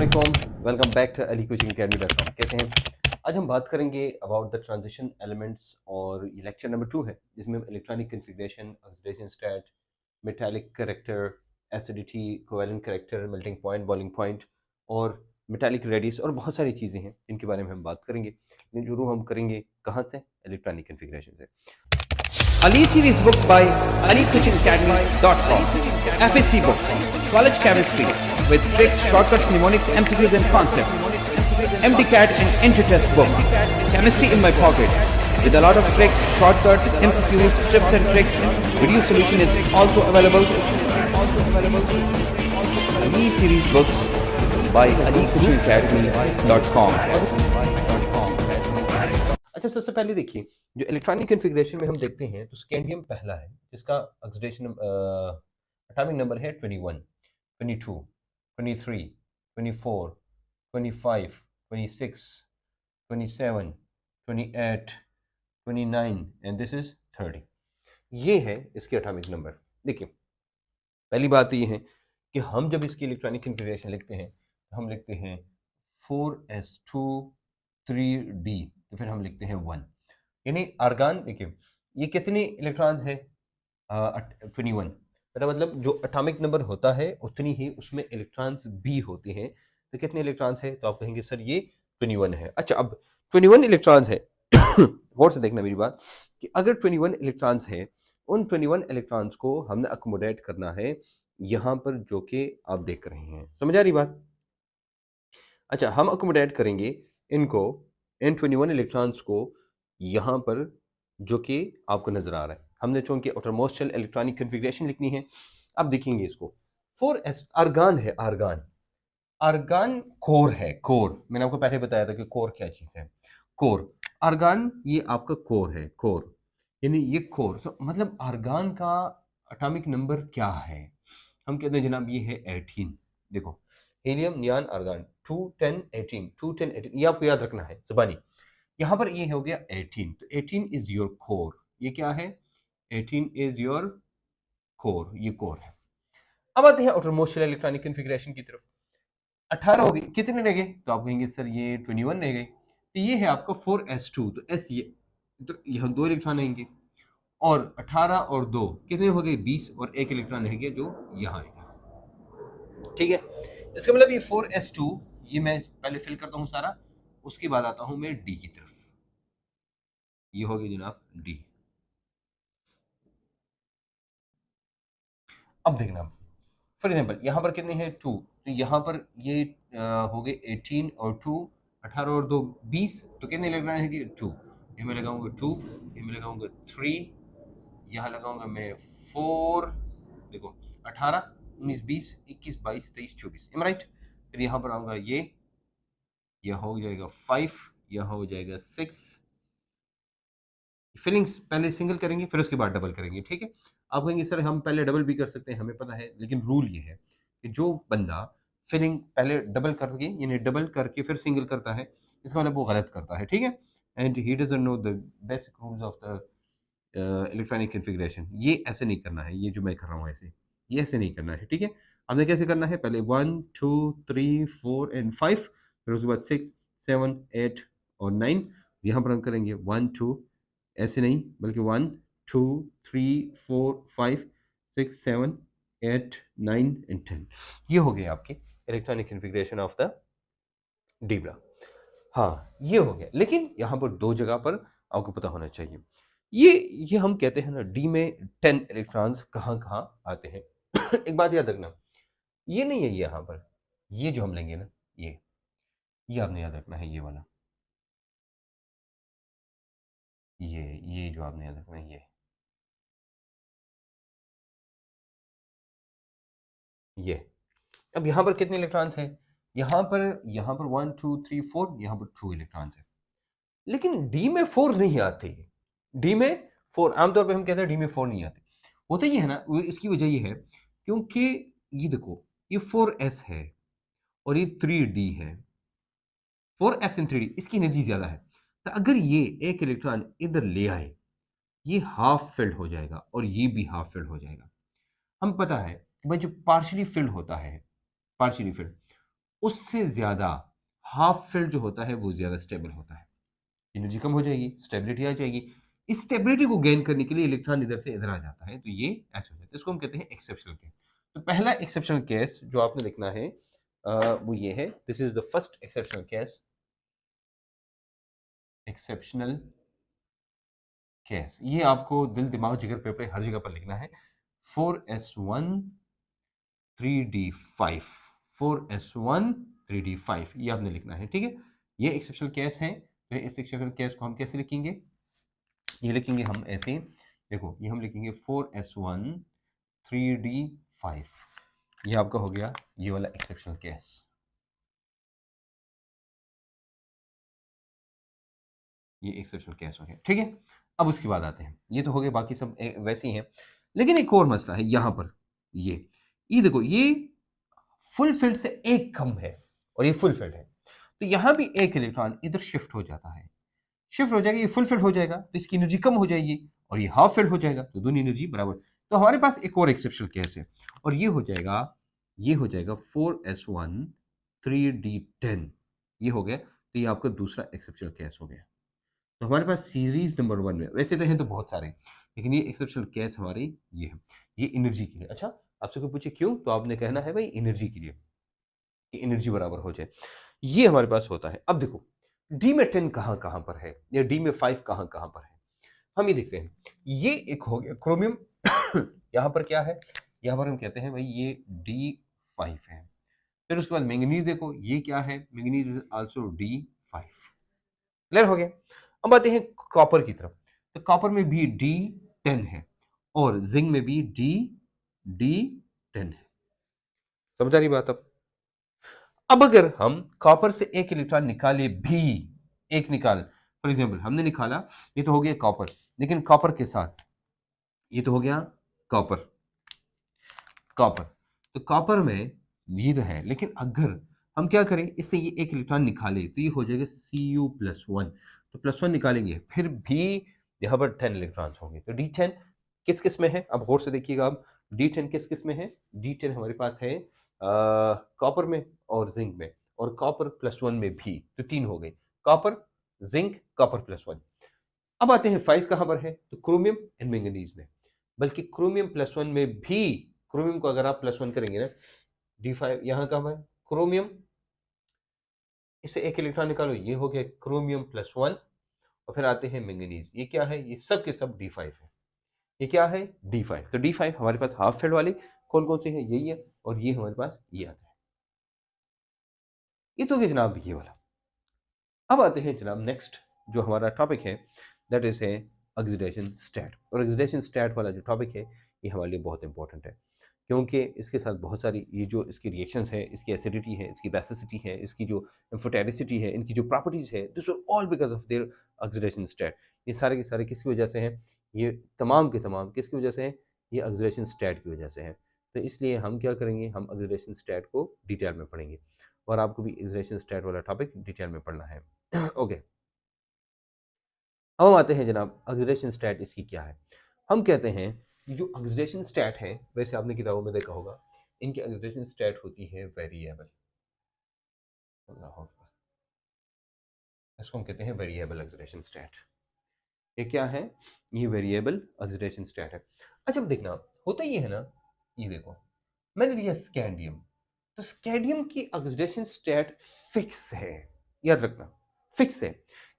Welcome back to alicoachingacademy.com। कैसे हैं? आज हम बात करेंगे अबाउट द ट्रांजिशन एलिमेंट्स और ये लेक्चर नंबर 2 है जिसमें हम electronic configuration, oxidation state, metallic character, acidity, covalent character, melting point, boiling point और मेटालिक रेडियस और बहुत सारी चीज़ें हैं जिनके बारे में हम बात करेंगे। लेकिन शुरू हम करेंगे कहाँ से? इलेक्ट्रॉनिक कन्फिग्रेशन से। Ali series books by alicoachingacademy.com. FSC books, college chemistry with tricks, shortcuts, mnemonics, MCQs and concepts. MDCAT and Intertest books. Chemistry in my pocket with a lot of tricks, shortcuts, MCQs, tips and tricks. Video solution is also available. Ali series books by alicoachingacademy.com. अच्छा, सबसे पहले देखिए जो electronic configuration में हम देखते हैं तो स्कैंडियम पहला है जिसका ऑक्सीडेशन एटॉमिक नंबर है 21, 22, 23, 24, 25, 26, 27, 28, 29 एंड दिस इज 30। ये है इसके एटॉमिक नंबर। देखिए पहली बात तो ये है कि हम जब इसकी इलेक्ट्रॉनिक कन्फिग्रेशन लिखते हैं तो हम लिखते हैं 4s2 3d, तो फिर हम लिखते हैं 1। यानी आर्गान देखिए ये कितने इलेक्ट्रॉन्स है? 21। मेरा मतलब जो एटॉमिक नंबर होता है उतनी ही उसमें इलेक्ट्रॉन्स भी होते हैं। तो कितने इलेक्ट्रॉन्स है? तो आप कहेंगे सर ये 21 है। अच्छा, अब 21 इलेक्ट्रॉन्स है गौर से देखना मेरी बात कि अगर 21 इलेक्ट्रॉन्स है, उन 21 इलेक्ट्रॉन्स को हमने अकोमोडेट करना है यहाँ पर, जो कि आप देख रहे हैं। समझ आ रही बात? अच्छा, हम अकोमोडेट करेंगे इनको, इन 21 इलेक्ट्रॉन्स को यहाँ पर, जो कि आपको नजर आ रहा है। हमने चूंकि आउटरमोस्ट शेल इलेक्ट्रॉनिक कन्फिग्रेशन लिखनी है। अब देखेंगे इसको 4s आर्गान है। आर्गान कोर है। कोर मैंने आपको पहले बताया था कि कोर क्या चीज है। कोर आर्गान ये आपका कोर है। कोर यानी ये कोर, तो मतलब आर्गान का एटॉमिक नंबर क्या है? हम कहते हैं जनाब ये है 18। देखो हीलियम, नियान, आर्गान 2 10 18 2 10 18, ये आपको याद रखना है ज़बानी। यहाँ पर ये हो गया 18, तो 18 इज योर कोर। ये क्या है? 18 इज योर कोर, ये कोर है। अब आते हैं आउटरमोस्ट शेल इलेक्ट्रॉनिक कन्फिग्रेशन की तरफ। 18 हो गई, कितने रह गए? तो आप कहेंगे सर ये 21 रह गए। तो ये है आपका 4s2, तो s ये, तो यहाँ 2 इलेक्ट्रॉन आएंगे और 18 और 2 कितने हो गए? 20 और 1 इलेक्ट्रॉन रहेंगे जो यहाँ आएगा। ठीक है, इसका मतलब ये 4s2, ये मैं पहले फिल करता हूँ सारा, उसके बाद आता हूँ मैं डी की तरफ। ये हो गई जनाब डी। अब देखना, फॉर एग्जाम्पल यहाँ पर कितने हैं? 2, तो यहाँ पर ये हो गए 18 और 2, 18 और 2 20, तो कितने इलेक्ट्रॉन है? 2। ये मैं लगाऊंगा 2, ये मैं लगाऊंगा 3, यहाँ लगाऊंगा मैं 4। देखो 18 19 20 21 22 23 24, एम राइट? फिर यहाँ पर आऊंगा ये, यह हो जाएगा 5, यह हो जाएगा 6। फिलिंग्स पहले सिंगल करेंगे फिर उसके बाद डबल करेंगे। ठीक है, आप कहेंगे सर हम पहले डबल भी कर सकते हैं, हमें पता है, लेकिन रूल ये है कि जो बंदा फिलिंग पहले डबल करके यानी डबल करके फिर सिंगल करता है, इसका मतलब वो गलत करता है। ठीक है, and he doesn't know the basic rules of the electronic configuration. ये ऐसे नहीं करना है, ये जो मैं कर रहा हूँ ऐसे, ये ऐसे नहीं करना है। ठीक है, हमने कैसे करना है? पहले 1 2 3 4 एंड 5, फिर उसके बाद 6 7 8 और 9। यहाँ पर हम करेंगे 1 2, ऐसे नहीं बल्कि 1 2 3 4 5 6 7 8 9 एंड 10। ये हो गया आपकी electronic configuration of the D block. हाँ ये हो गया, लेकिन यहाँ पर दो जगह पर आपको पता होना चाहिए। ये हम कहते हैं ना डी में 10 इलेक्ट्रॉन्स कहाँ कहाँ आते हैं। एक बात याद रखना, ये नहीं है ये यहाँ पर, ये जो हम लेंगे ना, ये आपने याद रखना है, ये वाला, ये जो आपने याद रखना है ये। अब यहाँ पर कितने इलेक्ट्रॉन्स हैं? यहाँ पर 1 2 3 4, यहाँ पर 2 इलेक्ट्रॉन्स हैं, लेकिन डी में 4 नहीं आते। डी में 4 आमतौर पे हम कहते हैं डी में 4 नहीं आते। होता ये है ना, इसकी वजह ये है क्योंकि ये देखो ये 4s है और ये 3d है। 4s एंड 3d इसकी एनर्जी ज्यादा है, तो अगर ये एक इलेक्ट्रॉन इधर ले आए, ये हाफ फिल्ड हो जाएगा और ये भी हाफ फिल्ड हो जाएगा। हम पता है कि भाई जो पार्शियली फिल्ड होता है, पार्शियली फिल्ड, उससे ज्यादा हाफ फील्ड जो होता है वो ज्यादा स्टेबल होता है, एनर्जी कम हो जाएगी, स्टेबिलिटी आ जाएगी। इस स्टेबिलिटी को गेन करने के लिए इलेक्ट्रॉन इधर से इधर आ जाता है, तो ये ऐसे हो जाता है, इसको हम कहते हैं एक्सेप्शनल केस। तो पहला एक्सेप्शनल केस जो आपने लिखना है वो ये है, this is the first exceptional case, exceptional case. ये आपको दिल दिमाग जिगर पेपर हर जगह पर लिखना है, 4s1 3d5, 4s1 3d5, ये आपने लिखना है, ठीक है। ये एक्सेप्शनल केस है, तो इस एक्सेप्शनल केस को हम कैसे लिखेंगे, ये लिखेंगे हम ऐसे, देखो ये हम लिखेंगे 4s1 3d5, ये आपका हो गया ये वाला एक्सेप्शनल केस। ये एक्सेप्शनल केस हो गया, ठीक है। अब उसके बाद आते हैं, ये तो हो गए, बाकी सब वैसे ही हैं, लेकिन एक और मसला है यहाँ पर, ये देखो, ये फुल फील्ड से एक कम है और ये फुल फील्ड है, तो यहाँ भी एक इलेक्ट्रॉन इधर शिफ्ट हो जाता है, शिफ्ट हो जाएगा, ये फुल फील्ड हो जाएगा तो इसकी एनर्जी कम हो जाएगी, और ये हाफ फील्ड हो जाएगा तो दोनों एनर्जी बराबर। तो हमारे पास एक और एक्सेप्शनल केस है, और ये हो जाएगा, ये हो जाएगा 4s1 3d10, ये हो गया, तो ये आपका दूसरा एक्सेप्शनल केस हो गया। तो हमारे पास सीरीज नंबर 1 में वैसे तो हैं तो बहुत सारे, लेकिन ये एक्सेप्शनल केस हमारी ये है, ये एनर्जी के लिए। अच्छा, आपसे कोई पूछे क्यों, तो आपने कहना है भाई एनर्जी के लिए, कि एनर्जी बराबर हो जाए, ये हमारे पास होता है। अब देखो डी में 10 कहाँ कहाँ पर है, या डी में 5 कहाँ कहाँ पर है, हम ये देखते हैं। ये एक हो गया क्रोमियम यहाँ पर क्या है, यहाँ पर हम कहते हैं भाई ये D5 है। फिर उसके बाद मैंगनीज, देखो ये क्या है, manganese is also D5, clear हो गया। अब आते हैं कॉपर की तरफ, तो कॉपर में भी D10 है, और जिंक में भी D10 है, समझ आ रही बात। अब अगर हम कॉपर से एक इलेक्ट्रॉन निकाले भी, एक निकाल, फॉर एग्जाम्पल हमने निकाला, ये तो हो गया कॉपर, लेकिन कॉपर के साथ ये तो हो गया कॉपर, कॉपर, तो कॉपर में ये तो है, लेकिन अगर हम क्या करें, इससे ये एक इलेक्ट्रॉन निकाले तो ये हो जाएगा Cu+1, तो +1 निकालेंगे, फिर भी यहाँ पर 10 इलेक्ट्रॉन्स होंगे, तो D10 किस किस में है, अब गौर से देखिएगा, अब D10 किस किस में है, D10 हमारे पास है कॉपर में और जिंक में, और कॉपर +1 में भी, तो 3 हो गए, कॉपर, जिंक, कॉपर +1। अब आते हैं 5 कहां पर है, तो क्रोमियम एंड मैंगनीज में, बल्कि क्रोमियम +1 में भी, क्रोमियम को अगर आप +1 करेंगे ना, D5 यहाँ कहां है, क्रोमियम, इसे एक इलेक्ट्रॉन निकालो, ये हो गया क्रोमियम +1, और फिर आते हैं मैंगनीज, ये क्या है, ये सब के सब D5 है, ये क्या है D5, तो D5 हमारे पास हाफ फील्ड वाले कौन कौन से हैं, यही है, और ये हमारे पास ये आता है, ये तो जनाब ये वाला। अब आते हैं जनाब नेक्स्ट जो हमारा टॉपिक है, दैट इज है ऑक्सीडेशन स्टेट, और ऑक्सीडेशन स्टेट वाला जो टॉपिक है ये हमारे लिए बहुत इंपॉर्टेंट है, क्योंकि इसके साथ बहुत सारी ये जो इसकी रिएक्शंस है, इसकी एसिडिटी है, इसकी बेसिसिटी है, इसकी जो एम्फोटेरिसिटी है, इनकी जो प्रॉपर्टीज है, this are all because of their oxidation state. ये सारे के सारे किसकी वजह से हैं, ये तमाम के तमाम किसकी वजह से हैं, ये ऑक्सीडेशन स्टेट की वजह से हैं। तो इसलिए हम क्या करेंगे, हम ऑक्सीडेशन स्टेट को डिटेल में पढ़ेंगे, और आपको भी ऑक्सीडेशन स्टेट वाला टॉपिक डिटेल में पढ़ना है। ओके अब हम आते हैं जनाब ऑक्सीडेशन स्टेट इसकी क्या है। हम कहते हैं जो ऑक्सीडेशन स्टेट है, वैसे आपने किताबों में देखा होगा, इनकी ऑक्सीडेशन स्टेट होती है वेरिएबल, इसको हम कहते हैं वेरिएबल ऑक्सीडेशन स्टेट। ये क्या है, ये वेरिएबल ऑक्सीडेशन स्टेट है। अच्छा अब देखना होता ये है ना, ये देखो मैंने लिया स्कैंडियम, तो स्कैंडियम की ऑक्सीडेशन स्टेट फिक्स है, याद रखना फिक्स है।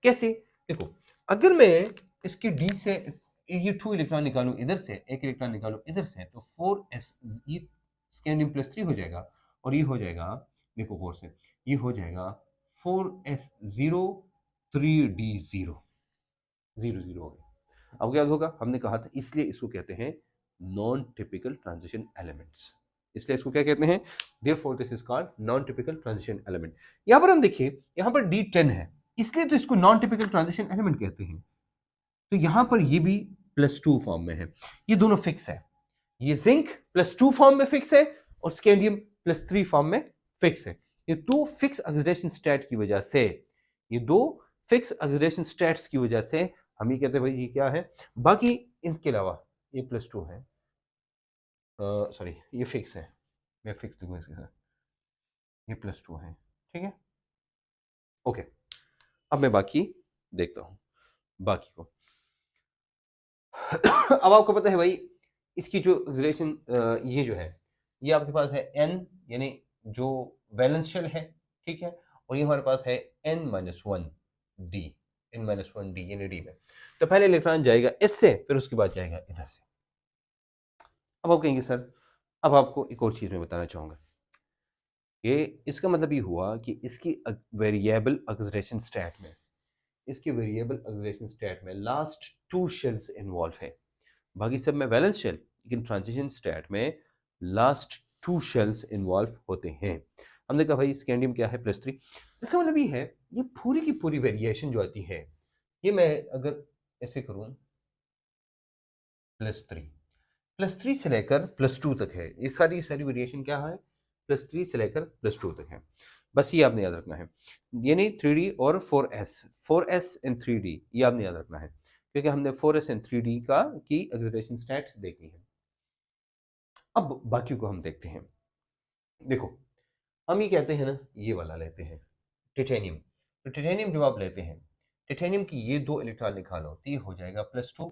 कैसे, देखो अगर मैं इसकी डी से ये 2 इलेक्ट्रॉन निकालूं इधर से, एक इलेक्ट्रॉन निकालूं इधर से, तो 4s, ये स्कैंडियम +3 हो जाएगा, और ये हो जाएगा, देखो गौर से, ये हो जाएगा 4s0 3d0, 0 0 हो गया। अब क्या होगा, हमने कहा था इसलिए इसको कहते हैं नॉन टिपिकल ट्रांजिशन एलिमेंट्स, इसलिए इसको क्या कहते हैं, therefore this is called non typical transition element. यहां पर हम देखिए, यहां पर D10 है, इसलिए तो इसको नॉन टिपिकल ट्रांजिशन एलिमेंट कहते हैं। तो यहां पर ये भी +2 फॉर्म में है, ये दोनों फिक्स है, ये जिंक +2 फॉर्म में फिक्स है, और स्कैंडियम +3 फॉर्म में फिक्स है। ये दो फिक्स ऑक्सीडेशन स्टेट की वजह से, ये दो फिक्स ऑक्सीडेशन स्टेट्स की वजह से हम ये कहते हैं भाई ये क्या है। बाकी इसके अलावा ये +2 है, सॉरी ये फिक्स है, मैं फिक्स दूंगा इसके साथ, ये +2 है, ठीक है। ओके, अब मैं बाकी देखता हूँ बाकी को। अब आपको पता है भाई, इसकी जो एक्सलेशन ये जो है, ये आपके पास है n, यानी जो वैलेंस शेल है, ठीक है, और ये हमारे पास है n-1 d, n-1 d यानी d में। तो पहले इलेक्ट्रॉन जाएगा इससे, फिर उसके बाद जाएगा इधर से। अब आप कहेंगे सर, अब आपको एक और चीज़ मैं बताना चाहूँगा, ये इसका मतलब ये हुआ कि इसकी वेरिएबल एक्सलेशन स्टेट में, इसके वेरिएबल एक्सलेशन स्टेट में लास्ट 2 शेल्स इन्वॉल्व है। बाकी सब में वैलेंस शेल, लेकिन ट्रांजिशन स्टेट में लास्ट 2 शेल्स इन्वॉल्व होते हैं। हमने कहा भाई स्कैंडियम क्या है, +3। इसका मतलब ये है, ये पूरी की पूरी वेरिएशन जो आती है, ये मैं अगर ऐसे करूं, +3 से लेकर +2 तक है, ये सारी सारी वेरिएशन क्या है, +3 से लेकर +2 तक है। बस ये आपने याद रखना है, यानी 3D और 4s इन 3D, ये आपने याद रखना है, क्योंकि हमने 4s इन 3D का की एक्सलेशन स्टेट देखी है। अब बाकी को हम देखते हैं। देखो, हम ये कहते हैं ना, ये वाला लेते हैं टिटेनियम। तो टिटेनियम जब आप लेते हैं, टिटेनियम की ये 2 इलेक्ट्रॉन निकालो तो ये हो जाएगा +2,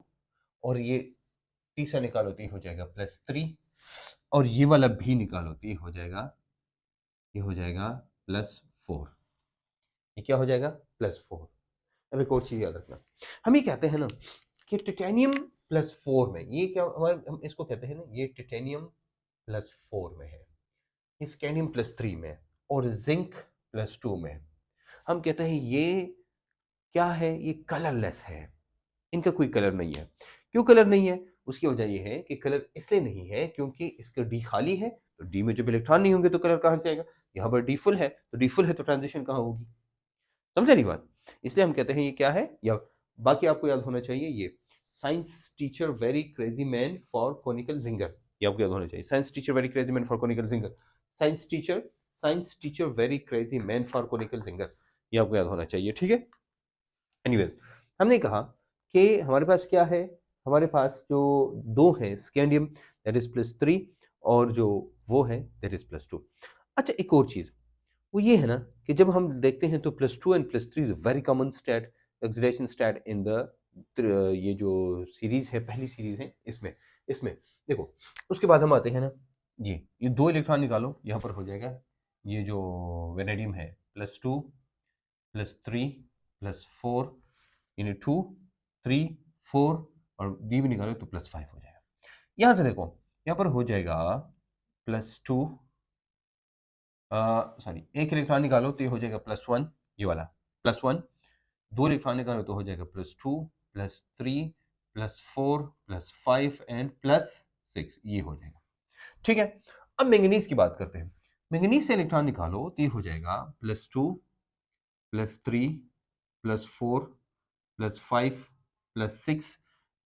और ये तीसरा निकालो तो ये हो जाएगा +3, और ये वाला भी निकालो तो ये हो जाएगा +4। ये क्या हो जाएगा, +4। अब एक और चीज याद रखना, हम ये कहते हैं ना कि टिटेनियम +4 में, ये क्या हमारे, हम इसको कहते हैं ना, ये टिटेनियम +4 में है, ये स्कैंडियम +3 में, और जिंक +2 में। हम कहते हैं ये क्या है, ये कलरलेस है, इनका कोई कलर नहीं है। क्यों कलर नहीं है, उसकी वजह ये है कि कलर इसलिए नहीं है क्योंकि इसका डी खाली है, तो डी में जब इलेक्ट्रॉन नहीं होंगे तो कलर कहाँ से जाएगा, यहाँ पर डी फुल है, तो डी फुल है तो ट्रांजिशन कहाँ होगी, समझे नहीं बात। इसलिए हम कहते हैं ये क्या है, या बाकी आपको याद होना चाहिए, ये science teacher very crazy man for conical ginger, ये आपको याद होना चाहिए, science teacher very crazy man for conical ginger, science teacher very crazy man for conical ginger, ये आपको याद होना चाहिए, ठीक है। एनीवेज, हमने कहा कि हमारे पास क्या है, हमारे पास जो 2 है स्कैंडियम दैट इज +3, और जो वो है दैट इज +2। अच्छा, एक और चीज वो ये है ना कि जब हम देखते हैं तो +2 and +3 is very common state, acceleration state in the ये जो सीरीज है, पहली सीरीज है इसमें इसमें देखो, उसके बाद हम आते हैं ना, ये 2 इलेक्ट्रॉन निकालो, यहाँ पर हो जाएगा ये जो वेनेडियम है +2 +3 +4, यानी 2 3 4, और डी भी निकालो तो +5 हो जाएगा। यहाँ से देखो, यहाँ पर हो जाएगा +2, सॉरी, एक इलेक्ट्रॉन निकालो तो ये हो जाएगा +1, ये वाला +1, 2 इलेक्ट्रॉन निकालो तो हो जाएगा +2 +3 +4 +5 एंड +6, ये हो जाएगा, ठीक है। अब मैंगनीज की बात करते हैं, मैंगनीज से इलेक्ट्रॉन निकालो तो ये हो जाएगा +2 +3 +4 +5 +6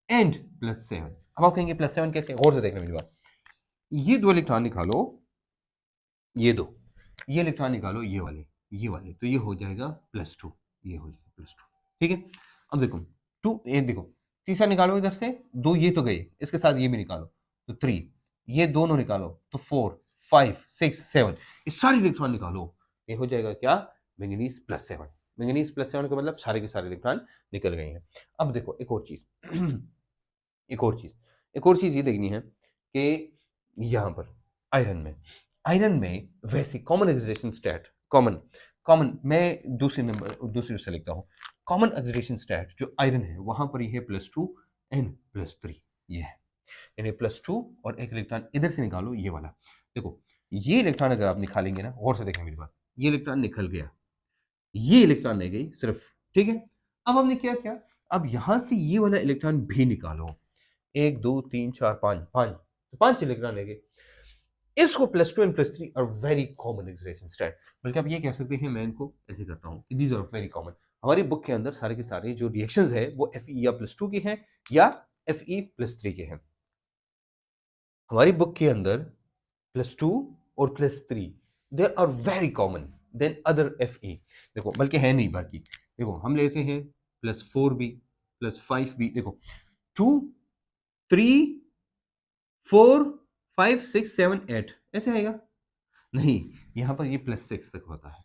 एंड +7। अब आप कहेंगे +7 कैसे, गौर से देखना मेरी बात, ये 2 इलेक्ट्रॉन निकालो, ये इलेक्ट्रॉन निकालो, ये वाले तो ये हो जाएगा +2, ये हो जाएगा +2, ठीक है। अब देखो 2, ये देखो तीसरा निकालो इधर से, 2 ये तो गए, इसके साथ ये भी निकालो तो 3, ये दोनों निकालो तो 4 5 6 7, ये सारे इलेक्ट्रॉन निकालो, ये हो जाएगा क्या, मैंगनीज +7। मैंगनीज +7 का मतलब सारे के सारे इलेक्ट्रॉन निकल गए हैं। अब देखो एक और चीज एक और चीज ये देखनी है कि यहाँ पर आयरन में वैसे कॉमन ऑक्सीडेशन स्टेट, कॉमन मैं दूसरी से लिखता हूँ, कॉमन ऑक्सीडेशन स्टेट जो आयरन है वहां पर ये है +2 एंड +3, ये है, यानी +2 और एक इलेक्ट्रॉन इधर से निकालो, ये वाला देखो, ये इलेक्ट्रॉन अगर आप निकालेंगे ना, गौर से देखें मेरी बात, ये इलेक्ट्रॉन निकल गया, ये इलेक्ट्रॉन नहीं गई सिर्फ, ठीक है। अब हमने क्या, अब यहां से ये वाला इलेक्ट्रॉन भी निकालो, 1 2 3 4 5, तो 5 इलेक्ट्रॉन है, इसको +2 and +3 are very common oxidation state, बल्कि आप ये कह सकते हैं, मैं इनको ऐसे करता हूँ, दीज आर वेरी कॉमन। हमारी बुक के अंदर सारे के सारे जो रिएक्शंस है वो Fe या +2 के हैं या Fe +3 के हैं। हमारी बुक के अंदर +2 और +3 they are very common then other Fe। देखो बल्कि है नहीं, बाकी देखो हम लेते हैं +4 भी +5 भी, देखो 2 3 4 5 6 7 8 ऐसे आएगा नहीं, यहाँ पर ये +6 तक होता है।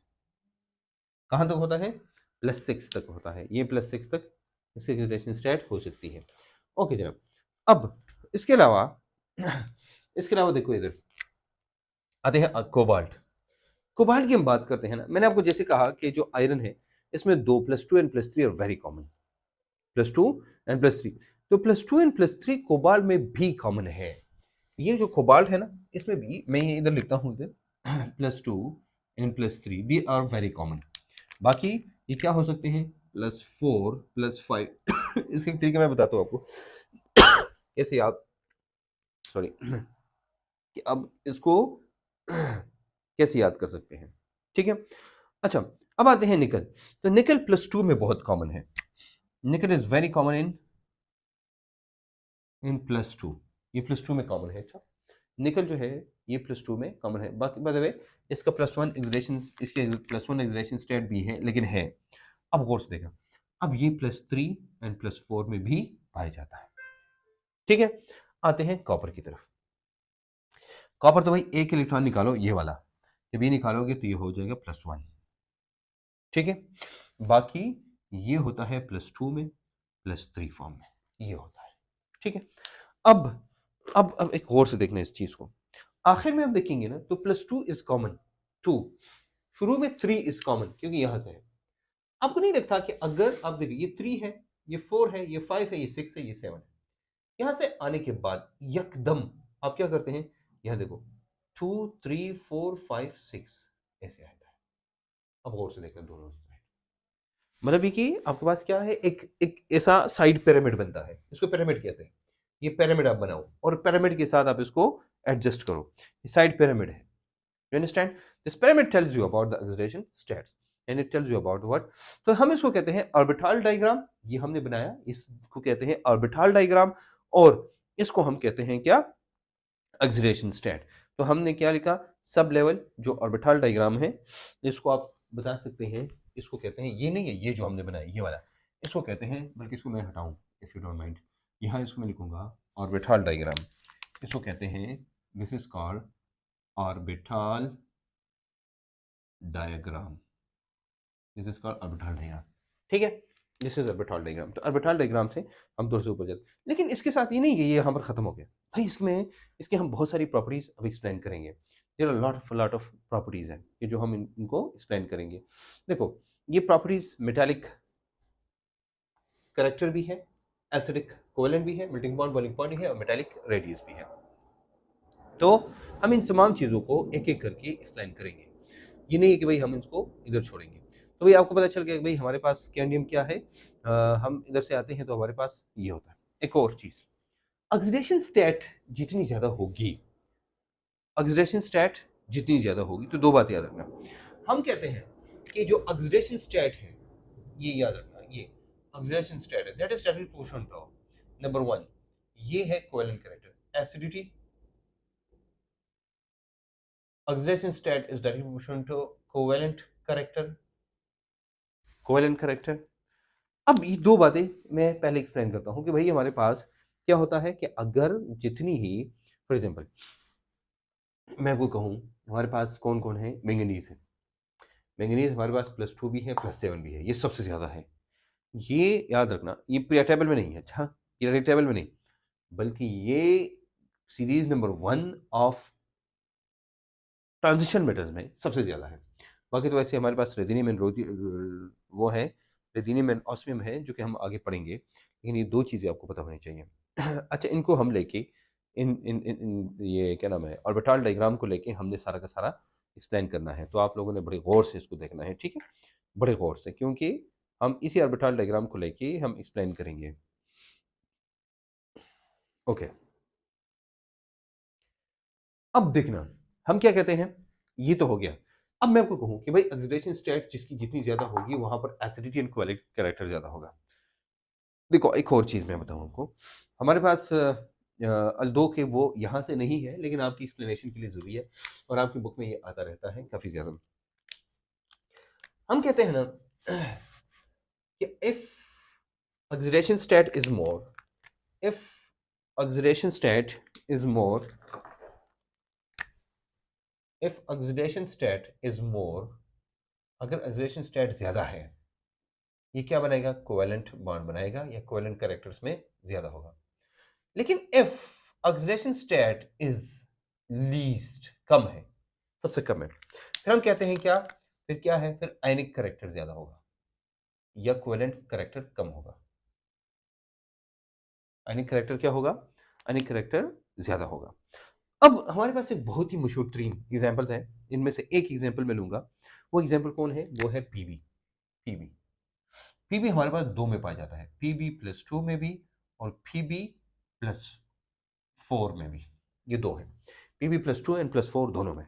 कहाँ तक होता है? +6 तक होता है। ये +6 तक इसकी ऑक्सीडेशन स्टेट हो सकती है। ओके जनाब। अब इसके अलावा देखो इधर आते हैं कोबाल्ट। कोबाल्ट की हम बात करते हैं ना, मैंने आपको जैसे कहा कि जो आयरन है इसमें 2 +2 and +3 are very common. +2 and +3, तो +2 एंड +3 कोबाल्ट में भी कॉमन है। ये जो कोबाल्ट है ना, इसमें भी मैं ये इधर लिखता हूँ इधर +2 and +3 the are very common. बाकी ये क्या हो सकते हैं? +4 +5 इसके तरीके मैं बताता हूँ आपको कैसे आप सॉरी कि अब इसको कैसे याद कर सकते हैं। ठीक है, अच्छा अब आते हैं निकल। तो निकल +2 में बहुत कॉमन है। निकल इज वेरी कॉमन इन +2। ये +2 में कॉमन है। अच्छा, निकल जो है ये +2 में कॉमन है। बाकी बाय द वे इसका +1 एक्सलेशन, इसके +1 एक्सलेशन स्टेट भी है, लेकिन है। अब गौर से देखा, अब ये +3 एंड +4 में भी पाया जाता है। ठीक है, आते हैं कॉपर की तरफ। कॉपर तो भाई एक इलेक्ट्रॉन निकालो ये वाला, जब ये निकालोगे तो ये हो जाएगा +1। ठीक है, बाकी ये होता है +2 में, +3 फॉर्म में ये होता है। ठीक है, अब एक गौर से देखना इस चीज को। आखिर में आप देखेंगे ना तो +2 इज कॉमन, 2 शुरू में, 3 इज कॉमन क्योंकि यहां से है। आपको नहीं लगता कि अगर आप देखिए ये 3 है, ये 4 है, ये 5 है, ये 6 है, ये 7 है, यहां से आने के बाद यकदम आप क्या करते हैं? यहां देखो 2 3 4 5 6 ऐसे आता है। अब गौर से देखना दोनों साइड, मतलब ये कि आपके पास क्या है, एक एक ऐसा साइड पिरामिड बनता है, इसको पिरामिड कहते हैं। ये पिरामिड आप बनाओ और पिरामिड के साथ आप इसको एडजस्ट करो, ये साइड पिरामिड है। You understand? This pyramid tells you about the acceleration states and it tells you about what? तो हम इसको कहते हैं ऑर्बिटल डायग्राम। ये हमने बनाया, इसको कहते हैं ऑर्बिटल डायग्राम, और इसको हम कहते हैं क्या? Acceleration state. तो हमने क्या लिखा? सब लेवल जो ऑर्बिटल डायग्राम है, इसको आप बता सकते हैं, इसको कहते हैं, ये नहीं है ये जो हमने बनाया ये वाला, इसको कहते हैं, बल्कि इसको मैं हटाऊं इफ यू डोंट माइंड, यहाँ इसको मैं लिखूंगा ऑर्बिटल डायग्राम। इसको कहते हैं, this is called orbital diagram. This is called orbital diagram. ठीक है, दिस इज ऑर्बिटल डायग्राम। तो ऑर्बिटल डायग्राम से हम दूर से ऊपर जाते हैं, लेकिन इसके साथ ये नहीं है ये यहाँ पर खत्म हो गया भाई। इसमें इसके हम बहुत सारी प्रॉपर्टीज अब एक्सप्लेन करेंगे। There are lot of properties हैं ये जो हम इनको एक्सप्लेन करेंगे। देखो ये प्रॉपर्टीज मेटालिक करेक्टर भी है, एसिडिक कोवेलेंट भी है, मेल्टिंग पॉइंट बॉइलिंग पॉइंट भी है, और मेटालिक रेडियस भी है। तो हम इन तमाम चीज़ों को एक एक करके एक्सप्लेन करेंगे। ये नहीं है कि भाई हम इसको इधर छोड़ेंगे। तो भाई आपको पता चल गया कि भाई हमारे पास स्कैंडियम क्या है। हम इधर से आते हैं तो हमारे पास ये होता है। एक और चीज़, ऑक्सीडेशन स्टेट जितनी ज़्यादा होगी, ऑक्सीडेशन स्टेट जितनी ज़्यादा होगी, तो दो बातें याद रखना। हम कहते हैं कि जो ऑक्सीडेशन स्टेट है, ये याद रखना, ये ऑक्सीडेशन स्टेट है, that is static proportion to number 1, ये है covalent character acidity. Oxidation state is directly proportional to covalent character. Covalent character. अब ये दो बातें मैं पहले एक्सप्लेन करता हूँ कि भाई हमारे पास क्या होता है कि अगर जितनी ही, फॉर एग्जांपल मैं आपको कहूँ हमारे पास कौन कौन है, मैंगनीज है। मैंगनीज हमारे पास +2 भी है, +7 भी है, ये सबसे ज़्यादा है। ये याद रखना, ये पीरियड टेबल में नहीं है। अच्छा, पीरियड टेबल में नहीं, बल्कि ये series number 1 of transition metals में सबसे ज़्यादा है। बाकी तो वैसे हमारे पास रेडिनियम एंड वो है, रेडिनियम एंड ऑस्मियम है, जो कि हम आगे पढ़ेंगे, लेकिन ये दो चीज़ें आपको पता होनी चाहिए। अच्छा, इनको हम लेके इन ये क्या नाम है, ऑर्बिटल डायग्राम को लेके हमने सारा का सारा एक्सप्लेन करना है। तो आप लोगों ने बड़े गौर से इसको देखना है, ठीक है, बड़े गौर से, क्योंकि हम इसी ऑर्बिटल डायग्राम को लेके हम एक्सप्लेन करेंगे। ओके, अब देखना हम क्या कहते हैं, ये तो हो गया। अब मैं आपको कहूं कि भाई ऑक्सीडेशन स्टेट जिसकी जितनी ज्यादा होगी वहां पर एसिडिटी एंड क्वालिटी कैरेक्टर ज्यादा होगा। देखो एक और चीज मैं बताऊं आपको, हमारे पास अल्दो के वो यहाँ से नहीं है, लेकिन आपकी एक्सप्लेनेशन के लिए जरूरी है, और आपकी बुक में ये आता रहता है काफी ज्यादा। हम कहते हैं ना कि if oxidation state is more, if oxidation state is more if oxidation state is more, अगर ऑक्सीडेशन स्टेट ज्यादा है, ये क्या बनाएगा, कोवेलेंट बॉन्ड बनाएगा या कोवेलेंट कैरेक्टर्स में ज्यादा होगा। लेकिन if oxidation state is least, कम है, सबसे कम है, फिर हम कहते हैं क्या, फिर क्या है, फिर आयनिक कैरेक्टर ज्यादा होगा या कोवेलेंट कैरेक्टर कम होगा। आयनिक कैरेक्टर क्या होगा, आयनिक कैरेक्टर ज्यादा होगा। अब हमारे पास एक बहुत ही मशहूर तरीन एग्जाम्पल है, इनमें से एक एग्जाम्पल मैं लूंगा। वो एग्जाम्पल कौन है, वो है पीबी। पीबी पीबी हमारे पास दो में पाया जाता है, Pb+2 में भी और Pb+4 में भी, ये दो है, Pb+2 एंड +4 दोनों में।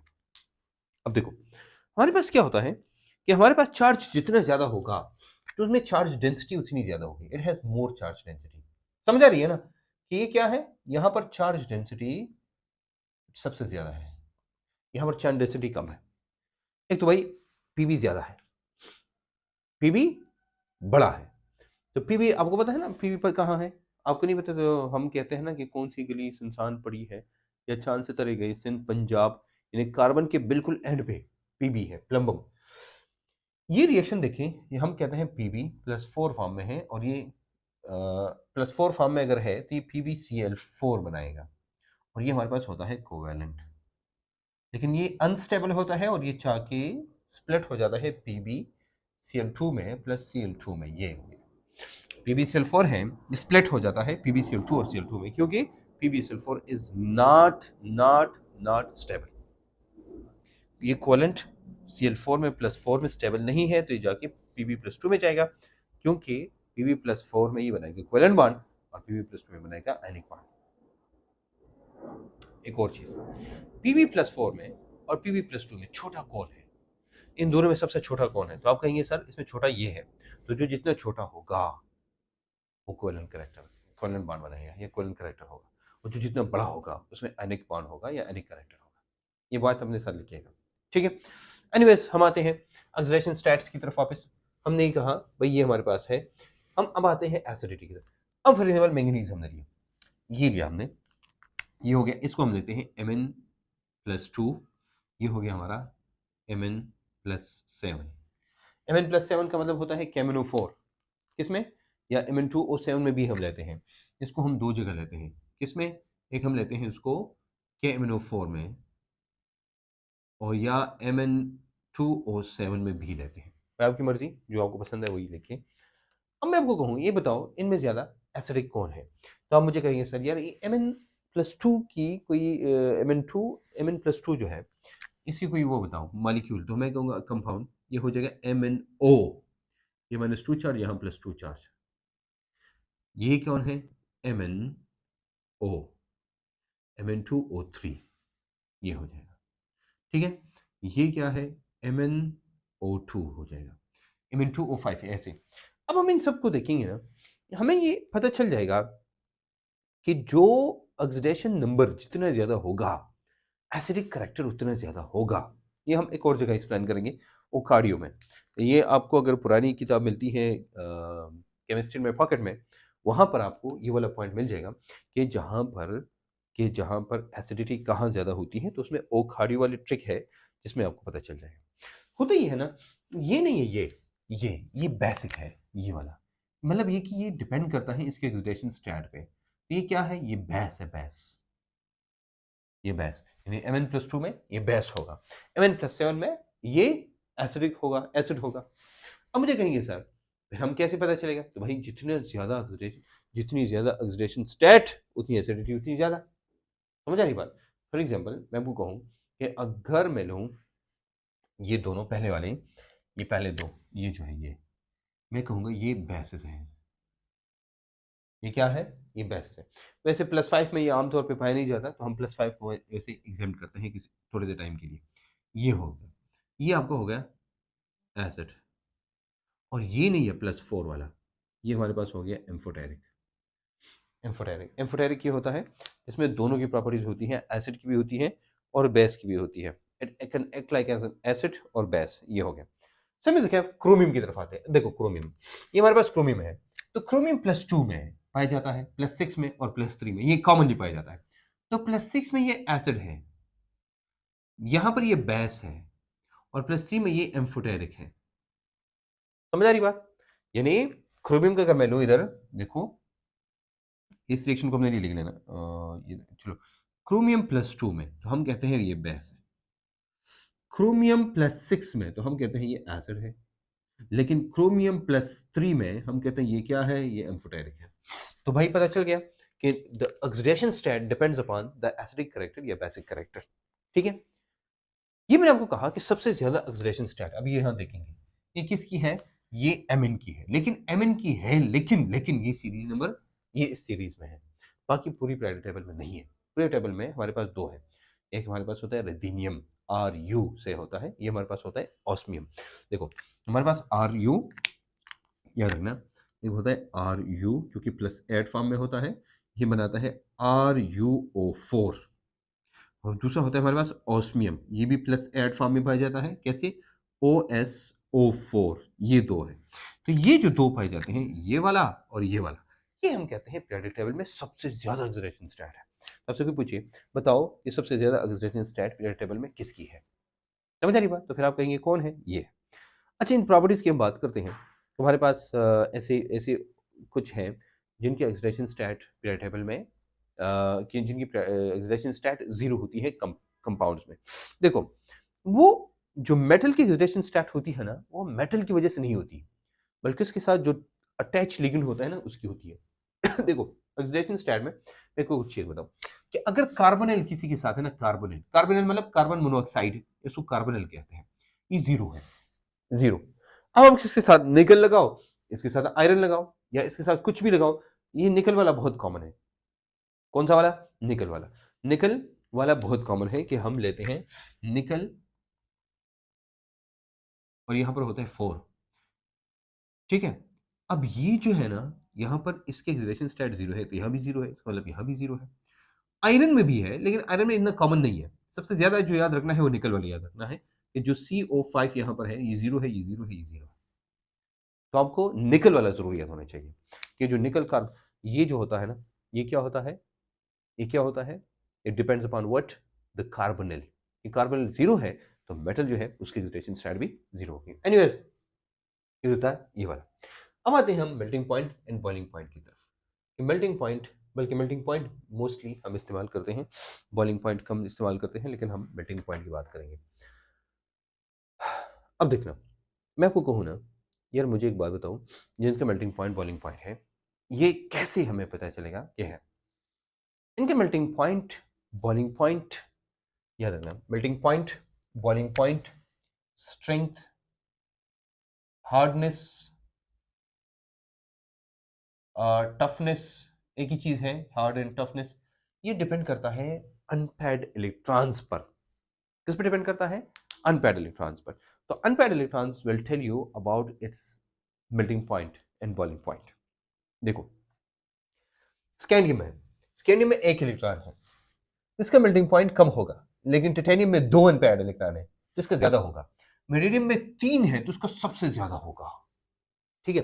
अब देखो हमारे पास क्या होता है कि हमारे पास चार्ज जितना ज्यादा होगा तो उसमें चार्ज डेंसिटी उतनी ज्यादा होगी, it has more charge density. समझ आ रही है ना कि ये क्या है, यहां पर चार्ज डेंसिटी सबसे ज्यादा है, यहां पर चार्ज डेंसिटी कम है। एक तो भाई पीबी ज्यादा है, पीबी बड़ा है, तो पीबी आपको पता है ना, पीबी पर कहाँ है, आपको नहीं पता तो हम कहते हैं ना कि कौन सी गली सुनसान पड़ी है या चांद से तरे गए सिंध पंजाब, यानी कार्बन के बिल्कुल एंड पे पीबी है, प्लम्बम। ये रिएक्शन देखें, ये हम कहते हैं Pb+4 फॉर्म में है, और ये +4 फॉर्म में अगर है तो ये PbCl4 बनाएगा, और ये हमारे पास होता है कोवेलेंट। लेकिन ये अनस्टेबल होता है और ये चाके स्प्लिट हो जाता है PbCl2 में +Cl2 में, ये हो गया। PbCl4 है, स्प्लिट हो जाता है PbCl2 और Cl2 में, क्योंकि PbCl4 इज नॉट स्टेबल। ये कोवेलेंट Cl4 में +4 में स्टेबल नहीं है, तो ये जाके Pb+2 में जाएगा, क्योंकि Pb+4 में ये बनाएगा कोवेलेंट बॉन्ड और Pb+2 में बनाएगा आयनिक बॉन्ड। एक और चीज, Pb+4 में और Pb+2 में छोटा कौन है, इन दोनों में सबसे छोटा कौन है, तो आप कहेंगे सर इसमें छोटा ये है, तो जो जितना छोटा होगा वो कोवेलेंट कैरेक्टर, कोवेलेंट बॉन्ड बनाएगा, ये कोवेलेंट कैरेक्टर होगा, और जो जितना बड़ा होगा उसमें आयनिक बॉन्ड होगा या आयनिक कैरेक्टर होगा। ये बात अपने साथ लिखिएगा, ठीक है। एनीवेज हम आते हैं ऑक्सीडेशन स्टेट्स की तरफ वापस। हमने ही कहा भाई ये हमारे पास है, हम अब आते हैं एसिडिटी की तरफ। अब फॉर एग्जाम्पल मैंगनीज हमने लिया, ये लिया हमने, ये हो गया, इसको हम लेते हैं Mn+2, ये हो गया हमारा Mn+7। Mn+7 का मतलब होता है KMnO4, किसमें, या Mn2O7 में भी हम लेते हैं, इसको हम दो जगह लेते हैं, किसमें, एक हम लेते हैं उसको KMnO4 में, और या Mn2O7 में भी लेते हैं, आपकी मर्जी, जो आपको पसंद है वही लिखिए। अब मैं आपको कहूँ, ये बताओ इनमें ज्यादा एसिडिक कौन है, तो आप मुझे कहेंगे सर यार ये Mn+2 की कोई Mn+2 जो है इसकी कोई वो बताओ मॉलिक्यूल, तो मैं कहूँगा कंपाउंड, ये हो जाएगा MnO, ये -2 चार्ज, यहाँ +2 चार्ज, ये कौन है, MnO, Mn2O3, ये हो जाएगा, ठीक है। ये क्या है, MnO2 हो जाएगा, Mn2O5 ऐसे। अब हम इन सबको देखेंगे ना, हमें ये पता चल जाएगा कि जो ऑक्सीडेशन नंबर जितना ज्यादा होगा एसिडिक करेक्टर उतना ज्यादा होगा। ये हम एक और जगह एक्सप्लेन करेंगे, वो कार्डियो में। ये आपको अगर पुरानी किताब मिलती है केमिस्ट्री में पॉकेट में, वहां पर आपको ये वाला पॉइंट मिल जाएगा कि जहां पर एसिडिटी कहाँ ज्यादा होती है, तो उसमें ओ कार्डियो वाली ट्रिक है जिसमें आपको पता चल जाएगा। होता ही है ना, ये नहीं है, ये बेसिक है, ये वाला मतलब ये कि ये डिपेंड करता है इसके ऑक्सीडेशन स्टेट पे। ये क्या है, ये बेस है, ये बेस, यानी Mn+2 में ये बेस होगा, Mn+7 में ये एसिडिक होगा, एसिड होगा। अब मुझे कहेंगे सर फिर हम कैसे पता चलेगा, तो भाई जितनी ज्यादा ऑक्सीडेशन स्टेट उतनी एसिडिटी उतनी ज्यादा। समझ आ रही बात। फॉर एग्जाम्पल मैं आपको कहूँ कि अगर मैं लूँ ये दोनों पहले वाले, ये पहले दो, ये जो है ये मैं कहूँगा ये बेसिस है, ये क्या है, ये बेसिस है। वैसे +5 में ये आमतौर पे पाया नहीं जाता, तो हम +5 को ऐसे एग्जाम्प्ट करते हैं किसी थोड़े से टाइम के लिए। ये हो गया, ये आपको हो गया एसिड, और ये नहीं है +4 वाला, ये हमारे पास हो गया एम्फोटेरिक। एम्फोटेरिक ये होता है, इसमें दोनों की प्रॉपर्टीज होती हैं, एसिड की भी होती है और बेस की भी होती है। It can act like as acid और बेस, ये हो गया। समझ क्या, क्रोमियम की तरफ आते हैं। देखो क्रोमियम, ये हमारे पास क्रोमियम है, तो क्रोमियम +2 में पाया जाता है, +6 में और +3 में, ये कॉमनली पाया जाता है। तो +6 में ये एसिड है, यहां पर ये बेस है और +3 में ये एम्फोटेरिक है। समझ आ रही बात? यानी क्रोमियम का अगर मैं लूं, इधर देखो, इस रिएक्शन को हमने नहीं लिख लेना, ये चलो, क्रोमियम +2 में तो हम कहते हैं ये बेस है, क्रोमियम +6 में तो हम कहते हैं ये एसिड है, लेकिन क्रोमियम +3 में हम कहते हैं ये क्या है, ये एम्फोटेरिक है। तो भाई पता चल गया कि the oxidation state depends upon the acidic character या बेसिक कैरेक्टर। ठीक है, ये मैंने आपको कहा कि सबसे ज्यादा ऑक्सीडेशन स्टेट, अभी यहां देखेंगे, ये किसकी है, ये एमिन की है, लेकिन एमिन की है, लेकिन ये सीरीज नंबर, ये इस सीरीज में है, बाकी पूरी पीरियोडिक टेबल में नहीं है। पीरियोडिक टेबल में हमारे पास दो है, एक हमारे पास होता है रुथेनियम, Ru से होता है, ये हमारे पास होता है ऑस्मियम। देखो हमारे पास Ru, याद रखना, एक होता है Ru क्योंकि +8 फॉर्म में होता है, ये बनाता है RuO4, और दूसरा होता है हमारे पास ऑस्मियम, ये भी +8 फॉर्म में पाया जाता है, कैसे, OSO4, ये दो है। तो ये जो दो पाए जाते हैं, ये वाला और ये वाला, ये हम कहते हैं पीरियोडिक टेबल में सबसे ज्यादा ऑक्सीडेशन स्टेट है। सबसे कोई पूछिए, बताओ ये सबसे ज्यादा ऑक्सीडेशन स्टेट पीरियोडिक टेबल में किसकी है? समझ आ रही बात? तो फिर आप कहेंगे कौन है, ये। अच्छा, इन प्रॉपर्टीज की हम बात करते हैं। तुम्हारे पास ऐसे ऐसे कुछ हैं जिनकी ऑक्सीडेशन स्टेट पीरियोडिक टेबल में जिनकी ऑक्सीडेशन स्टेट 0 होती है कंपाउंड्स में। देखो, वो जो मेटल की ऑक्सीडेशन स्टेट होती है ना, वो मेटल की वजह से नहीं होती, बल्कि उसके साथ जो अटैच लिगेंड होता है ना, उसकी होती है। देखो ऑक्सीडेशन स्टेट में मेरे को कुछ चीज बताओ कि अगर कार्बोनिल किसी के साथ है ना, कार्बोनिल, कार्बोनिल मतलब कार्बन मोनोऑक्साइड, इसको कार्बोनिल कहते हैं, ये 0 है, 0। अब आप इसके साथ निकल लगाओ, इसके साथ आयरन लगाओ, या इसके साथ कुछ भी लगाओ, ये निकल वाला बहुत कॉमन है। कौन सा वाला? निकल वाला। निकल वाला बहुत कॉमन है कि हम लेते हैं निकल, और यहां पर होता है 4। ठीक है, अब ये जो है ना, यहां पर इसके ऑक्सीडेशन स्टेट 0 है, तो यहां भी 0 है, इसका मतलब यहां भी 0 है। आयरन में भी है, लेकिन आयरन में इतना कॉमन नहीं है। सबसे ज्यादा जो याद रखना है वो निकल वाला याद रखना है, कि जो CO5 यहां पर है, ये 0 है, ये 0 है, ये 0 है। तो आपको निकल वाला जरूर याद होना चाहिए कि जो निकल का, ये जो होता है ना, ये क्या होता है, ये क्या होता है, it depends upon what, the carbonyl. ये कार्बोनिल 0 है, तो मेटल जो है उसकी ऑक्सीडेशन स्टेट भी 0 होगी। एनीवेज, ये होता है ये वाला। अब आते हैं हम melting point and boiling point की तरफ। मेल्टिंग पॉइंट, बल्कि मेल्टिंग पॉइंट मोस्टली हम इस्तेमाल करते हैं, बॉइलिंग पॉइंट कम इस्तेमाल करते हैं, लेकिन हम मेल्टिंग पॉइंट की बात करेंगे। अब देखना, मैं आपको कहूँ ना, यार मुझे एक बात बताओ, जिनका मेल्टिंग पॉइंट बॉइलिंग पॉइंट है, ये कैसे हमें पता चलेगा क्या है? इनके मेल्टिंग पॉइंट बॉइलिंग पॉइंट, याद रखना, melting point boiling point, strength, hardness, toughness, एक ही चीज है, हार्ड एंड टफनेस, ये डिपेंड करता है अनपेयर्ड इलेक्ट्रॉन्स पर। किस पर डिपेंड करता है? अनपेयर्ड इलेक्ट्रॉन्स पर। तो unpaired electrons will tell you about its melting point and boiling point. देखो, स्कैंडियम है, स्कैंडियम में एक इलेक्ट्रॉन है, इसका मेल्टिंग पॉइंट कम होगा, लेकिन टिटेनियम में 2 अनपेयर्ड इलेक्ट्रॉन है, जिसका ज्यादा होगा। मेरिडियम में 3 है, तो उसका सबसे ज्यादा होगा। ठीक है,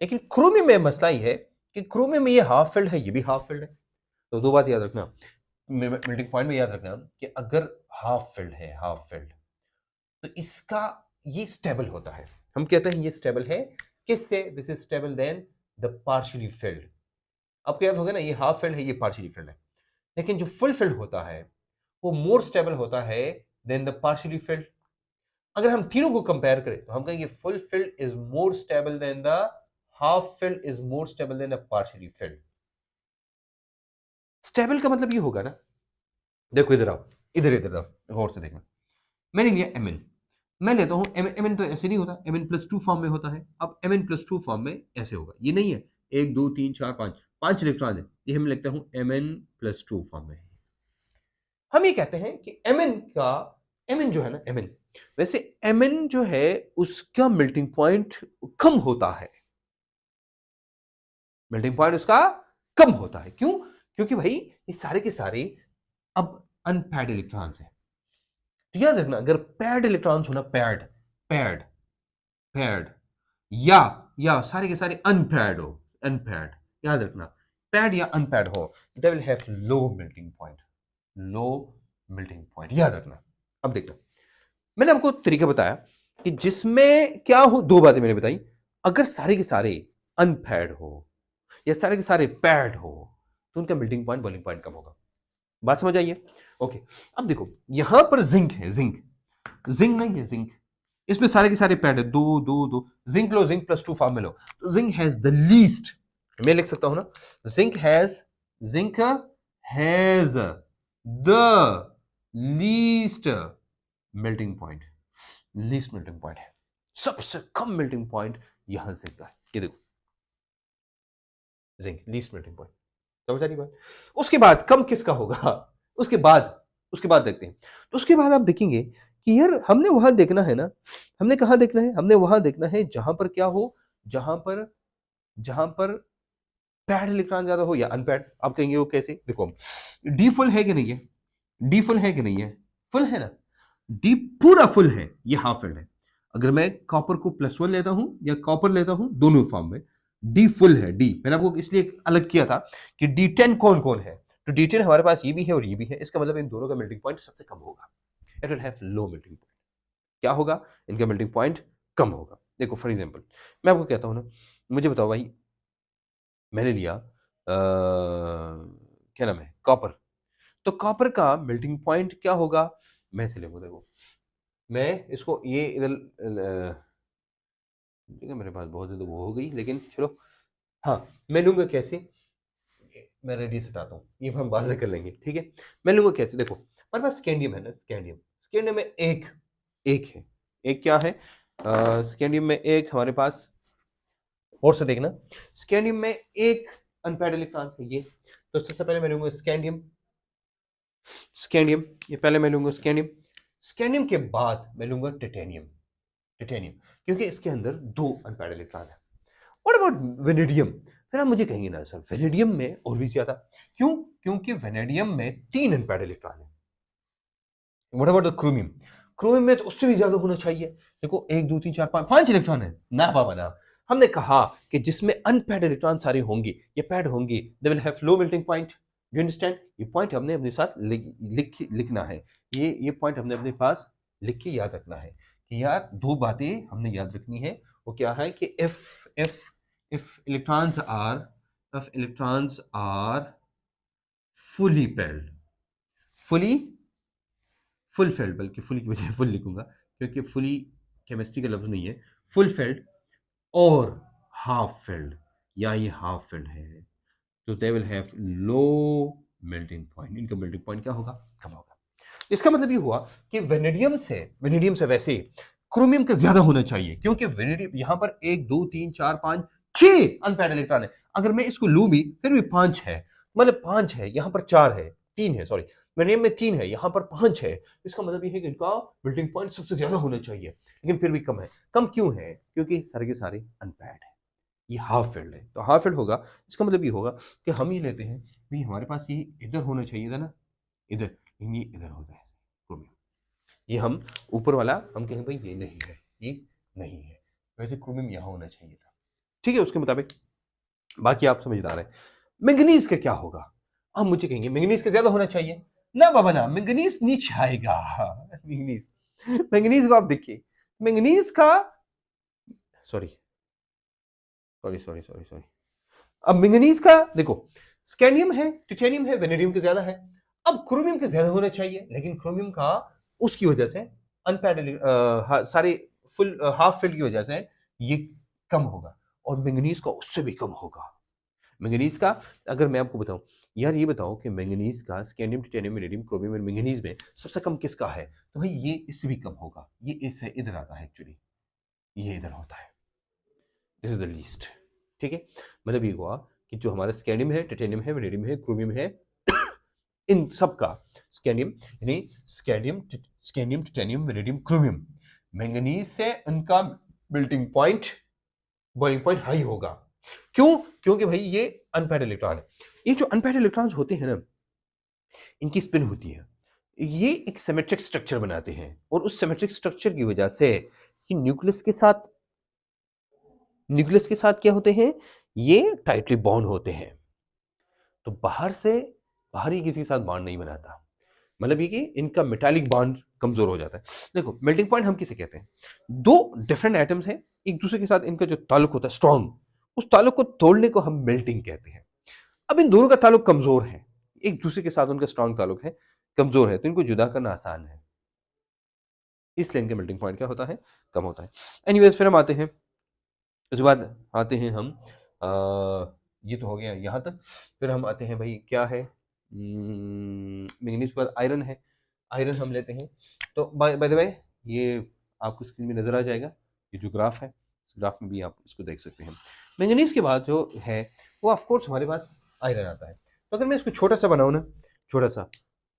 लेकिन क्रोमियम में मसला ये है कि क्रोमियम में ये हाफ फिल्ड है, ये भी हाफ फिल्ड है। तो दो बात याद रखना, मेल्टिंग पॉइंट में याद रखना कि अगर हाफ फिल्ड है, हाफ फिल्ड, तो इसका ये स्टेबल होता है। हम कहते हैं ये स्टेबल है, किससे? This is stable then the partially field. आपको याद होगा ना, ये हाफ फिल्ड है, ये पार्शियली फिल्ड है। लेकिन जो फुल फिल्ड होता है वो मोर स्टेबल होता है देन द पार्शियली फिल्ड। अगर हम तीनों को कंपेयर करें तो हम कहेंगे full field is more stable then the half filled is more stable then the partially field. Stable का मतलब ये होगा ना, देखो इधर आओ, इधर इधर आओ, गौर से देखना। मैंने लिया Mn, मैं लेता हूं Mn, तो ऐसे नहीं होता, Mn+2 फॉर्म में होता है। अब Mn+2 फॉर्म में ऐसे होगा, ये नहीं है 1 2 3 4 5, 5 इलेक्ट्रॉन है, ये हम लिखता हूं Mn+2 फॉर्म में। हम ये कहते हैं कि Mn जो है ना, Mn, वैसे Mn जो है उसका मेल्टिंग पॉइंट कम होता है, मेल्टिंग पॉइंट उसका कम होता है। क्यों? क्योंकि भाई ये सारे के सारे अब अनपेयर्ड इलेक्ट्रॉन्स हैं। तो याद रखना, अगर पेयर्ड इलेक्ट्रॉन्स होना, पेयर्ड पेयर्ड पेयर्ड, या सारे के सारे अनपेयर्ड हो, अनपेयर्ड, याद रखना, पेयर्ड या अनपेयर्ड हो, they will have low melting point, low melting point, याद रखना। अब देखना, मैंने आपको तरीका बताया कि जिसमें क्या हो, दो बातें मैंने बताई। अगर सारे के सारे अनपैड हो या सारे के सारे पैड हो तो उनका मेल्टिंग पॉइंट, बॉइलिंग पॉइंट कम होगा। बात समझ आइए? ओके, अब देखो यहां पर जिंक है, जिंक जिंक नहीं है, जिंक इसमें सारे के सारे पैड है, दो दो दो, जिंक लो, जिंक प्लस 2 फॉर्म में लो, तो जिंक हैज द लीस्ट, मैं लिख सकता हूं ना, zinc has the least melting point, least melting point है, सबसे कम मेल्टिंग पॉइंट यहां जिंक का है। ये देखो जिंक लीस्ट मेल्टिंग पॉइंट, समझ आ रही बात? उसके बाद कम किसका होगा, उसके बाद देखते हैं। तो उसके बाद आप देखेंगे कि यार हमने वहां देखना है ना, हमने कहां देखना है, हमने वहां देखना है जहां पर क्या हो, जहां पर पैड इलेक्ट्रॉन ज्यादा हो या अनपैड। आप कहेंगे वो कैसे, देखो डी फुल है कि नहीं है, डी फुल है कि नहीं है, फुल है ना, डी पूरा फुल है, ये हाफ फील्ड है। अगर मैं कॉपर को +1 लेता हूं या कॉपर लेता हूं, दोनों फॉर्म में डी फुल है, डी मैंने आपको इसलिए अलग किया था कि D10 कौन कौन है, तो D10 हमारे पास ये भी है और ये भी है, इसका मतलब इन दोनों का मेल्टिंग पॉइंट सबसे कम होगा, it will have low melting point. क्या होगा, इनका मेल्टिंग पॉइंट कम होगा। देखो फॉर एग्जांपल मैं आपको कहता हूं ना, मुझे बताओ भाई, मैंने लिया क्या नाम है, कॉपर, तो कॉपर का मेल्टिंग पॉइंट क्या होगा, मैं इसे लेंगे, देखो मैं इसको ये इधर ठीक है, मेरे पास बहुत ज़्यादा वो हो गई, लेकिन चलो हाँ, मैं लूंगा कैसे, मैं रेडियस हटाता हूँ, ये हम बाद में कर लेंगे, ठीक है। मैं लूंगा कैसे, देखो हमारे पास स्कैंडियम है ना, स्कैंडियम, स्कैंडियम में एक एक है, एक क्या है, स्कैंडियम में एक हमारे पास, और से देखना, स्कैंडियम में एक अनपैड इलेक्ट्रॉन है ये, तो सबसे पहले मैं लूंगा स्कैंडियम, स्कैंडियम ये पहले मैं लूंगा स्कैंडियम, स्कैंडियम के बाद मैं लूंगा टिटेनियम, टिटेनियम क्योंकि इसके अंदर दो अनपैड इलेक्ट्रॉन है। व्हाट अबाउट वेनेडियम, फिर आप मुझे कहेंगे ना सर वेनेडियम में और भी ज्यादा, क्यों, क्योंकि वेनेडियम में 3 अनपैड इलेक्ट्रॉन है। What about the chromium, chromium में तो उससे भी ज्यादा होना चाहिए, देखो 1 2 3 4 5 5 इलेक्ट्रॉन है ना बाबा ना। हमने कहा कि जिसमें अनपैड इलेक्ट्रॉन सारे होंगे या पैड होंगे, they will have low melting point, you understand, ये पॉइंट हमने अपने साथ लिखना है, ये पॉइंट हमने अपने पास लिख के याद रखना है कि यार दो बातें हमने याद रखनी है, वो क्या है कि if electrons are fully filled, full field, बल्कि फुल की बजाय फुल लिखूंगा क्योंकि फुली केमिस्ट्री का लफ्ज नहीं है, फुल फिल्ड और हाफ फिल्ड, या ये हाफ फिल्ड है, तो they will have low melting point, इनका मेल्टिंग पॉइंट क्या होगा, कम होगा। इसका मतलब ये हुआ कि वेनेडियम से वैसे क्रोमियम का ज्यादा होना चाहिए, क्योंकि वेनेडियम यहां पर 1 2 3 4 5 6 अनपैड इलेक्ट्रॉन है, अगर मैं इसको लूं भी फिर भी 5 है, मतलब 5 है, यहां पर 4 है, 3 है, सॉरी वेनेडियम में 3 है, यहां पर 5 है, इसका मतलब ये है कि इनका मेल्टिंग पॉइंट सबसे ज्यादा होना चाहिए, लेकिन फिर भी कम है। कम क्यों है, क्योंकि सारे के सारे अनपैड है, ये हाफ फील्ड है, तो हाफ फील्ड होगा, इसका मतलब ये होगा कि हम ये लेते हैं भाई हमारे पास ये इधर होना चाहिए था ना, इधर, लेकिन ये इधर होता है क्रोमियम, ये हम ऊपर वाला हम कहें भाई ये नहीं है, ये नहीं है, वैसे क्रोमियम यहाँ होना चाहिए था, ठीक है, उसके मुताबिक बाकी आप समझदार हैं। मैंगनीज का क्या होगा, आप मुझे कहेंगे मैंगनीज का ज्यादा होना चाहिए ना बाबा ना, मैंगनीज नीचे आएगा, मैंगनीज, मैंगनीज को आप देखिए, मैंगनीज का sorry sorry sorry sorry sorry अब मैंगनीज का देखो, स्कैंडियम है, टिटेनियम है, वेनेडियम के ज्यादा है, अब क्रोमियम के ज्यादा होना चाहिए, लेकिन क्रोमियम का उसकी वजह से अनपैड सारे फुल हाफ फिल्ड की वजह से ये कम होगा, और मैंगनीज का उससे भी कम होगा। मैंगनीज का अगर मैं आपको बताऊं, यार ये बताओ कि मैंगनीज का स्कैंडियम, टिटेनियम, वेनेडियम, क्रोमियम और मैंगनीज में सबसे कम किसका है, तो भाई ये इससे भी कम होगा, ये इससे इधर आता है, एक्चुअली ये इधर होता है, दिस इज द लीस्ट, ठीक है। मतलब ये हुआ कि जो हमारा स्कैंडियम है, टिटेनियम है, वेनेडियम है, क्रोमियम है, इन सब का स्कैंडियम, यानी scandium, titanium, vanadium, chromium, manganese से उनका melting point, boiling point high होगा। क्यों, क्योंकि भाई ये अनपैड इलेक्ट्रॉन है, ये जो अनपैड इलेक्ट्रॉन्स होते हैं ना, इनकी स्पिन होती है, ये एक सिमेट्रिक स्ट्रक्चर बनाते हैं, और उस सिमेट्रिक स्ट्रक्चर की वजह से कि न्यूक्लियस के साथ क्या होते हैं, ये टाइटली बॉन्ड होते हैं, तो बाहर ही किसी के साथ बॉन्ड नहीं बनाता, मतलब ये कि इनका मेटालिक बॉन्ड कमजोर हो जाता है। देखो मेल्टिंग पॉइंट हम किसे कहते हैं, दो डिफरेंट एटम्स हैं, एक दूसरे के साथ इनका जो ताल्लुक होता है स्ट्रॉन्ग, उस ताल्लुक को तोड़ने को हम मेल्टिंग कहते हैं। अब इन दोनों का ताल्लुक कमजोर है, एक दूसरे के साथ उनका स्ट्रॉन्ग ताल्लुक है, कमजोर है, तो इनको जुदा करना आसान है, इसलिए इनके मेल्टिंग पॉइंट क्या होता है, कम होता है। एनीवेज फिर हम आते हैं, उसके बाद आते हैं हम ये तो हो गया यहाँ तक। फिर हम आते हैं भाई क्या है, मैंगनीज के बाद आयरन है, आयरन हम लेते हैं। तो बाय द वे ये आपको स्क्रीन में नजर आ जाएगा, ये जो ग्राफ है इस ग्राफ में भी आप इसको देख सकते हैं। मैंगनीज के बाद जो है वो ऑफ कोर्स हमारे पास आयरन आता है। तो अगर मैं इसको छोटा सा बनाऊँ ना, छोटा सा,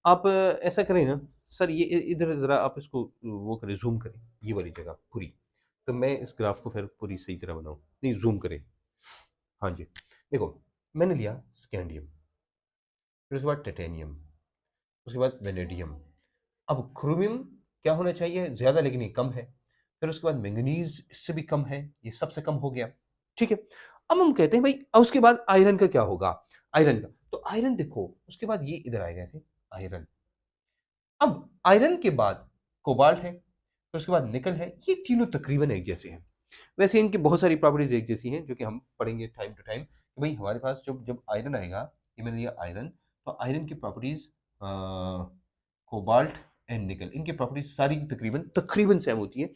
आप ऐसा करें ना सर, ये इधर ज़रा आप इसको वो करें, जूम करें ये वाली जगह पूरी, तो मैं इस ग्राफ को फिर पूरी सही तरह बनाऊँ, नहीं जूम करें, हाँ जी। देखो मैंने लिया स्कैंडियम, फिर उसके बाद टाइटेनियम, उसके बाद वेनेडियम। अब क्रोमियम क्या होना चाहिए, ज़्यादा, लेकिन ये कम है। फिर उसके बाद मैंगनीज इससे भी कम है, ये सबसे कम हो गया, ठीक है। अब हम कहते हैं भाई उसके बाद आयरन का क्या होगा, आयरन का, तो आयरन देखो उसके बाद ये इधर आएगा ऐसे आयरन। अब आयरन के बाद कोबाल्ट है, फिर उसके बाद निकल है, ये तीनों तकरीबन एक जैसे हैं। वैसे इनकी बहुत सारी प्रॉपर्टीज एक जैसी हैं जो कि हम पढ़ेंगे टाइम टू टाइम कि भाई हमारे पास जब जब आयरन आएगा, ये मैंने लिया आयरन, तो आयरन की प्रॉपर्टीज कोबाल्ट एंड निकल, इनकी प्रॉपर्टीज सारी की तकरीबन तकरीबन सेम होती है,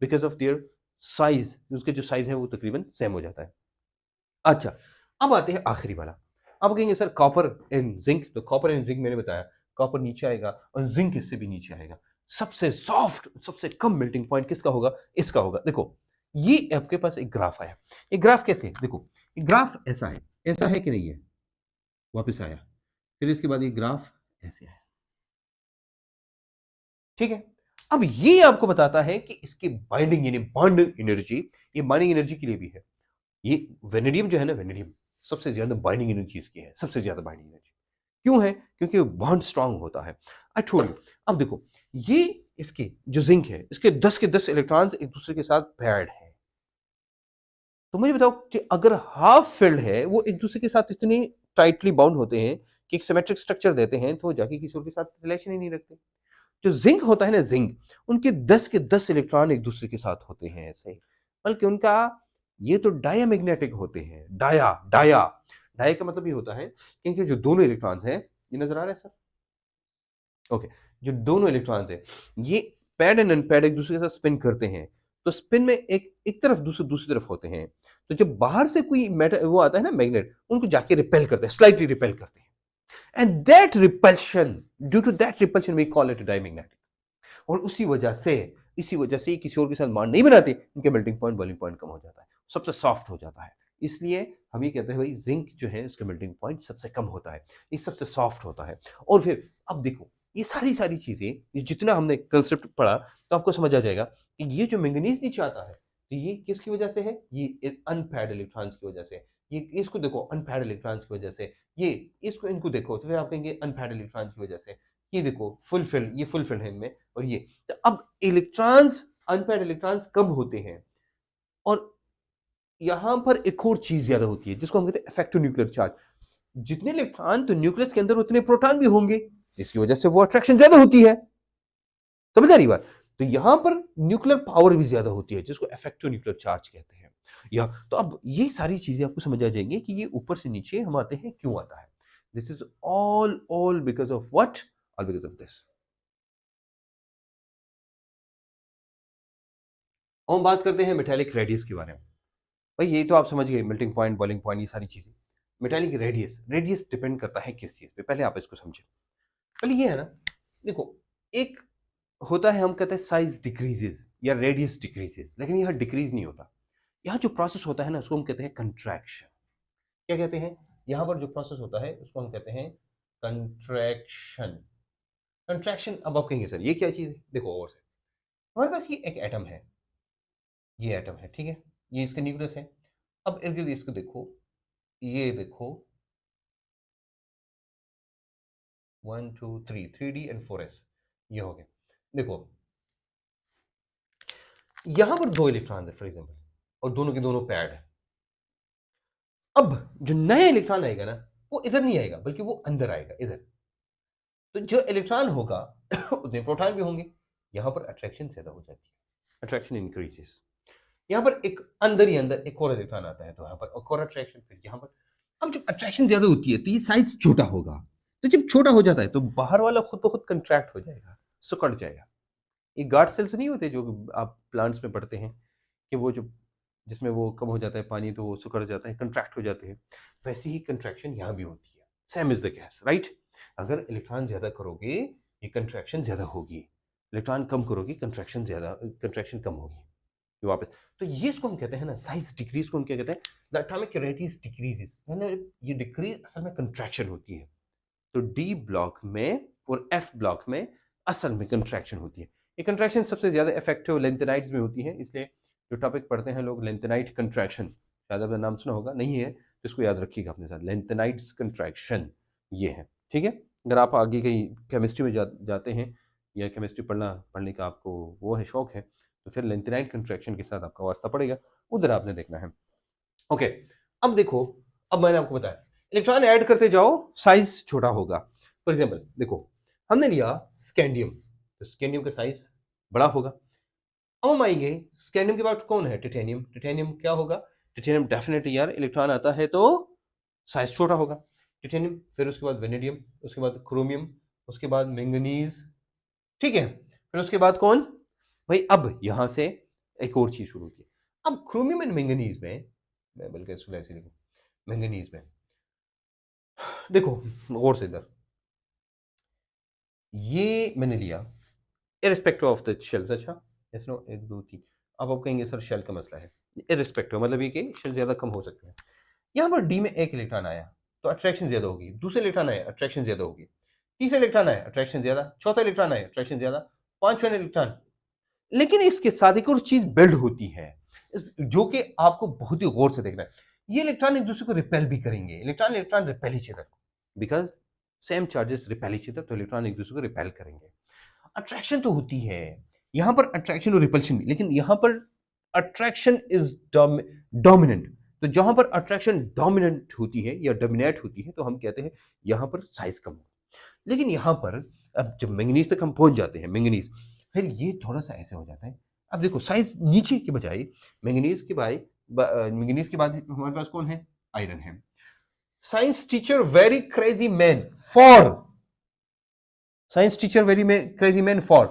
बिकॉज ऑफ देयर साइज, उसके जो साइज है वो तकरीबन सेम हो जाता है। अच्छा, अब आते हैं आखिरी वाला। अब कहेंगे सर कॉपर एंड जिंक, तो कॉपर एंड जिंक मैंने बताया, कॉपर नीचे आएगा और जिंक इससे भी नीचे आएगा। सबसे सॉफ्ट, सबसे कम मेल्टिंग पॉइंट किसका होगा, इसका होगा। देखो ये आपके पास एक ग्राफ आया, एक ग्राफ कैसे है, देखो एक ग्राफ ऐसा है कि नहीं है, वापस आया, फिर इसके बाद ये ग्राफ ऐसे आया, ठीक है। अब ये आपको बताता है कि इसकी बाइंडिंग यानी बॉन्ड एनर्जी, ये बाइंडिंग एनर्जी के लिए भी है। ये वेनेडियम जो है ना, वेनेडियम सबसे ज्यादा बाइंडिंग एनर्जी इसकी है, सबसे ज्यादा बाइंडिंग एनर्जी क्यों है, क्योंकि बॉन्ड स्ट्रांग होता है। I told you. अब देखो ये इसके जो जिंक है, इसके 10 के 10 इलेक्ट्रॉन्स एक दूसरे के साथ पैड है। तो मुझे बताओ कि अगर हाफ फिल्ड है, वो एक दूसरे के साथ इतने टाइटली बाउंड होते हैं कि एक सिमेट्रिक स्ट्रक्चर देते हैं, तो वो जाके किसी और के साथ रिलेशन ही नहीं रखते। जो जिंक होता है ना, जिंक, उनके 10 के 10 इलेक्ट्रॉन एक दूसरे के साथ होते हैं ऐसे, बल्कि उनका ये तो डायामैग्नेटिक होते हैं। डाया डाया डाया का मतलब ये होता है क्योंकि जो दोनों इलेक्ट्रॉन्स हैं, ये नजर आ रहा है सर, ओके, जो दोनों इलेक्ट्रॉन्स हैं ये पैड एंड अनपैड एक दूसरे के साथ स्पिन करते हैं, तो स्पिन में एक तरफ दूसरी तरफ होते हैं। तो जब बाहर से कोई मैटर वो आता है ना मैग्नेट, उनको जाके रिपेल करते हैं, स्लाइटली रिपेल करते हैं, and that repulsion, due to that repulsion we call it a diamagnetic। और इसी वजह से किसी और के साथ बॉन्ड नहीं बनाते, इनके मेल्टिंग पॉइंट बॉइलिंग पॉइंट कम हो जाता है, सबसे सॉफ्ट हो जाता है। इसलिए हम ये कहते हैं भाई जिंक जो है इसका मेल्टिंग पॉइंट सबसे कम होता है, ये सबसे सॉफ्ट होता है। और फिर अब देखो ये सारी चीजें, ये जितना हमने कंसेप्ट पढ़ा, तो आपको समझ आ जाएगा कि ये जो मैंगनीज नीचे आता है, तो ये किसकी वजह से है, ये अनपैड इलेक्ट्रॉन्स की वजह से। ये इसको देखो अनपैड इलेक्ट्रॉन्स की वजह से, ये इसको इनको देखो तो फिर आप कहेंगे अनपैड इलेक्ट्रॉन्स की वजह से। ये देखो फुलफिल्ड, ये फुलफिल्ड है इनमें, और ये तो अब इलेक्ट्रॉन्स, अनपैड इलेक्ट्रॉन्स कम होते हैं। और यहां पर एक और चीज ज्यादा होती है जिसको हम कहते हैं इफेक्टिव न्यूक्लियर चार्ज। जितने इलेक्ट्रॉन तो न्यूक्लियस के अंदर उतने प्रोटॉन भी होंगे, इसकी वजह से वो अट्रैक्शन ज्यादा होती है। समझ आ रही बात, तो यहां पर न्यूक्लियर पावर भी ज्यादा होती है जिसको इफेक्टिव न्यूक्लियर चार्ज कहते हैं। या तो अब ये सारी चीजें आपको समझ आ जाएंगी कि ये ऊपर से नीचे हम आते हैं क्यों आता है। This is all because of what, all because of this. और हम बात करते हैं मेटालिक रेडियस के बारे में। भाई ये तो आप समझ गए, मेल्टिंग पॉइंट, बॉइलिंग पॉइंट, ये सारी चीजें। मेटालिक रेडियस, रेडियस डिपेंड करता है किस चीज पे, पहले आप इसको समझे। पहले ये है ना, देखो एक होता है, हम कहते हैं साइज डिक्रीजेस या रेडियस डिक्रीजेस, लेकिन यहाँ डिक्रीज नहीं होता। यहाँ जो प्रोसेस होता है ना उसको हम कहते हैं कंट्रैक्शन। क्या कहते हैं, यहाँ पर जो प्रोसेस होता है उसको हम कहते हैं कंट्रैक्शन। कंट्रैक्शन, अब आप कहेंगे सर ये क्या चीज है, देखो और से हमारे पास ये एक एटम है, ये एटम है, ठीक है, ये इसका न्यूक्लियस है। अब इर्द गिर्द इसको देखो, ये देखो 1 2 3 3D एंड 4s, ये हो गया। देखो यहां पर दो इलेक्ट्रॉन है फॉर एग्जांपल, और दोनों के दोनों पैड है। अब जो नया इलेक्ट्रॉन आएगा ना, वो इधर नहीं आएगा बल्कि वो अंदर आएगा, इधर। तो जो इलेक्ट्रॉन होगा उतने प्रोटॉन भी होंगे, यहाँ पर अट्रैक्शन ज्यादा हो जाती है, अट्रैक्शन इंक्रीजेस। यहाँ पर एक अंदर ही अंदर एक और इलेक्ट्रॉन आता है तो यहाँ पर एक और अट्रैक्शन, फिर यहाँ पर। अब जब अट्रैक्शन ज्यादा होती है तो ये साइज छोटा होगा, तो जब छोटा हो जाता है तो बाहर वाला खुद ब खुद कंट्रैक्ट हो जाएगा, सिकुड़ जाएगा। ये गार्ड सेल्स नहीं होते जो आप प्लांट्स में पढ़ते हैं कि वो जो जिसमें वो कम हो जाता है पानी तो वो सिकुड़ जाता है, कंट्रैक्ट हो जाते हैं, वैसे ही कंट्रैक्शन यहाँ भी होती है। Same is the case, right? अगर इलेक्ट्रॉन ज्यादा करोगे ये कंट्रैक्शन ज्यादा होगी, इलेक्ट्रॉन कम करोगे कंट्रैक्शन कम होगी। वापस तो ये इसको हम कहते हैं ना साइज डिक्रीज को हम क्या कहते हैं, द एटॉमिक रेडियस डिक्रीजेस, यानी ये डिक्रीज असल में कंट्रैक्शन होती है। तो डी ब्लॉक में और एफ ब्लॉक में असल में कंट्रैक्शन होती है। ये कंट्रैक्शन सबसे ज्यादा इफेक्टिव लेंथेनाइड्स में होती है, इसलिए जो टॉपिक पढ़ते हैं लोग लेंथेनाइड कंट्रैक्शन, शायद आपने नाम सुना होगा, नहीं है तो इसको याद रखिएगा अपने साथ, लेंथेनाइड्स कंट्रैक्शन ये है, ठीक है। अगर आप आगे कहीं केमिस्ट्री में जाते हैं या केमिस्ट्री पढ़ने का आपको वो है शौक है, तो फिर लेंथेनाइड कंट्रैक्शन के साथ आपका वास्ता पड़ेगा, उधर आपने देखना है। ओके, अब देखो, अब मैंने आपको बताया इलेक्ट्रॉन ऐड करते जाओ साइज छोटा होगा। फॉर एग्जांपल देखो, हमने लिया स्कैंडियम, तो स्कैंडियम का साइज बड़ा होगा। अब हम आएंगे स्कैंडियम के बाद कौन है, टिटेनियम। टिटेनियम क्या होगा, टिटेनियम डेफिनेटली यार इलेक्ट्रॉन आता है तो साइज छोटा होगा, टिटेनियम। फिर उसके बाद वेनेडियम, उसके बाद क्रोमियम, उसके बाद मैंगनीज, ठीक है। फिर उसके बाद कौन भाई, अब यहां से एक और चीज शुरू की। अब क्रोमियम एंड मैंगनीज में, मैं बल्कि इसको ऐसे लिखूं, मैंगनीज में देखो गौर से इधर, ये मैंने लिया इररिस्पेक्टिव ऑफ द शेल्स। अच्छा ऐसा 1 2 3, अब आप कहेंगे सर शेल का मसला है, इररिस्पेक्टिव मतलब ये कि शेल ज्यादा कम हो सकते हैं। यहां पर डी में एक इलेक्ट्रॉन आया तो अट्रैक्शन ज्यादा होगी, दूसरे इलेक्ट्रॉन आया अट्रैक्शन ज्यादा होगी, तीसरा इलेक्ट्रॉन आया अट्रैक्शन ज्यादा, चौथा इलेक्ट्रॉन आया अट्रैक्शन ज्यादा, पांचवा इलेक्ट्रॉन। लेकिन इसके साथ एक और चीज बिल्ड होती है जो कि आपको बहुत ही गौर से देखना है, ये इलेक्ट्रॉन एक दूसरे को रिपेल भी करेंगे, electron electron repel each other, because same charges repel each other, तो इलेक्ट्रॉन एक दूसरे को रिपेल करेंगे। अट्रैक्शन तो होती है यहां पर, अट्रैक्शन और रिपल्शन भी, लेकिन यहां पर अट्रैक्शन इज डोमिनेंट। तो जहां पर अट्रैक्शन डोमिनेंट होती है या डोमिनेट होती है तो हम कहते हैं यहां पर साइज कम हो। लेकिन यहां पर अब जब मैंगनीज तक हम पहुंच जाते हैं, मैंगनीज फिर ये थोड़ा सा ऐसे हो जाता है। अब देखो साइज नीचे के बजाय मैंगनीज के मैंगनीज के बाद हमारे पास कौन है, आयरन है। Science teacher very crazy man for, science teacher very crazy man for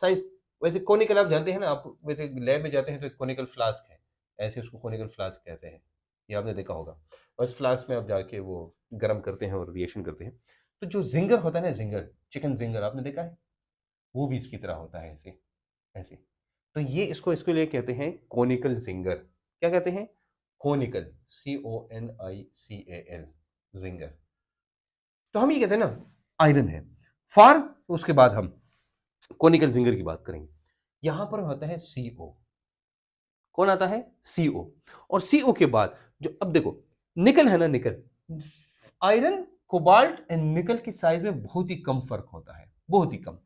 science. वैसे कोनिकल आप जानते हैं ना, आप वैसे लैब में जाते हैं तो एक कोनिकल फ्लास्क है, ऐसे उसको कोनिकल फ्लास्क कहते हैं, ये आपने देखा होगा। बस फ्लास्क में आप जाके वो गर्म करते हैं और रिएक्शन करते हैं। तो जो जिंगर होता है ना, जिंगर, चिकन जिंगर आपने देखा है, वो भी इसकी तरह होता है ऐसे ऐसे। तो ये इसके लिए कहते हैं कोनिकल जिंगर। क्या कहते हैं, कोनिकल, CONICAL, जिंगर। तो हम ये कहते हैं ना आयरन है फार, उसके बाद हम कोनिकल जिंगर की बात करेंगे। यहां पर होता है CO, कौन आता है, CO। और CO के बाद जो, अब देखो निकल है ना, निकल, आयरन, कोबाल्ट एंड निकल की साइज में बहुत ही कम फर्क होता है, बहुत ही कम।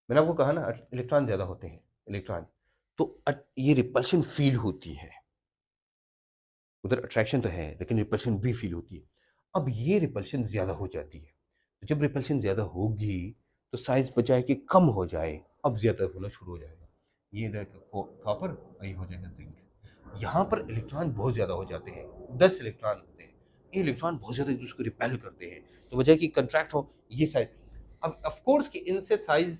मैंने आपको कहा ना इलेक्ट्रॉन ज्यादा होते हैं, इलेक्ट्रॉन तो ये रिपल्शन फील होती है, उधर अट्रैक्शन तो है लेकिन रिपल्शन भी फील होती है। अब ये रिपल्शन ज्यादा हो जाती है, तो जब रिपल्शन ज्यादा होगी तो साइज बजाय कि कम हो जाए अब ज्यादा होना शुरू हो जाएगा। ये इधर कॉपर, ये हो जाएगा जिंक। यहाँ पर इलेक्ट्रॉन बहुत ज्यादा हो जाते हैं, 10 इलेक्ट्रॉन होते हैं, ये इलेक्ट्रॉन बहुत ज्यादा एक दूसरे को रिपेल करते हैं, तो बजाय कि कंट्रैक्ट हो ये साइज। अब ऑफ कोर्स कि इनसे साइज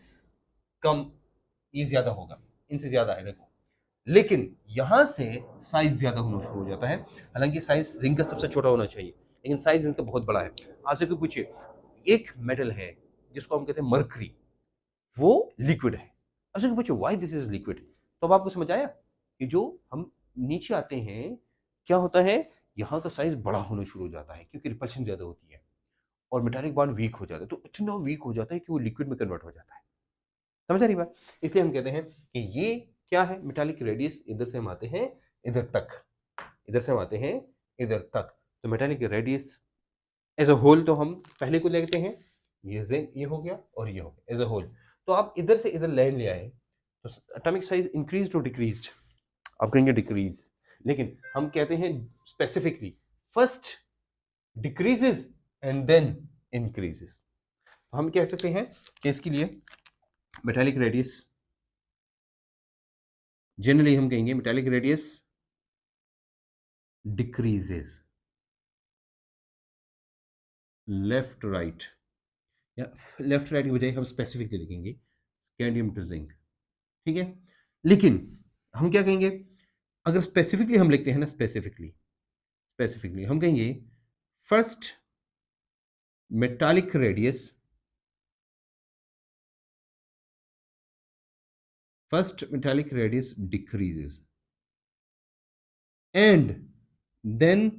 कम, ये ज्यादा होगा, इनसे ज्यादा है देखो, लेकिन यहां से साइज ज्यादा होना शुरू हो जाता है। हालांकि साइज जिंक का सबसे छोटा होना चाहिए, लेकिन साइज इनका बहुत बड़ा है। आपसे कोई पूछिए, एक मेटल है जिसको हम कहते हैं मर्करी, वो लिक्विड है, आपसे कोई पूछे व्हाई दिस इज लिक्विड, तो अब आपको समझ आया कि जो हम नीचे आते हैं क्या होता है, यहाँ का साइज बड़ा होना शुरू हो जाता है क्योंकि रिपल्शन ज्यादा होती है और मेटालिक बॉन्ड वीक हो जाता है, तो इतना वीक हो जाता है कि वो लिक्विड में कन्वर्ट हो जाता है। समझ आ रही बात? इसलिए हम कहते हैं कि ये क्या है, मेटालिक रेडियस, इधर से हम आते हैं इधर तक, इधर से हम आते हैं इधर तक, तो metallic radius as a whole तो हम पहले को लेते हैं, ये हो गया और ये हो गया एज अ होल। तो आप इधर से इधर लाइन ले आए तो atomic size increase to decreased, आप कहेंगे डिक्रीज, लेकिन हम कहते हैं specifically first decreases and then increases. तो हम कह सकते हैं कि इसके लिए मेटालिक रेडियस, जनरली हम कहेंगे metallic radius decreases, left right, या लेफ्ट राइट की बजाय हम स्पेसिफिकली लिखेंगे स्कैंडियम टू जिंक, ठीक है। लेकिन हम क्या कहेंगे, अगर स्पेसिफिकली हम लिखते हैं ना, स्पेसिफिकली हम कहेंगे first metallic radius, decreases and then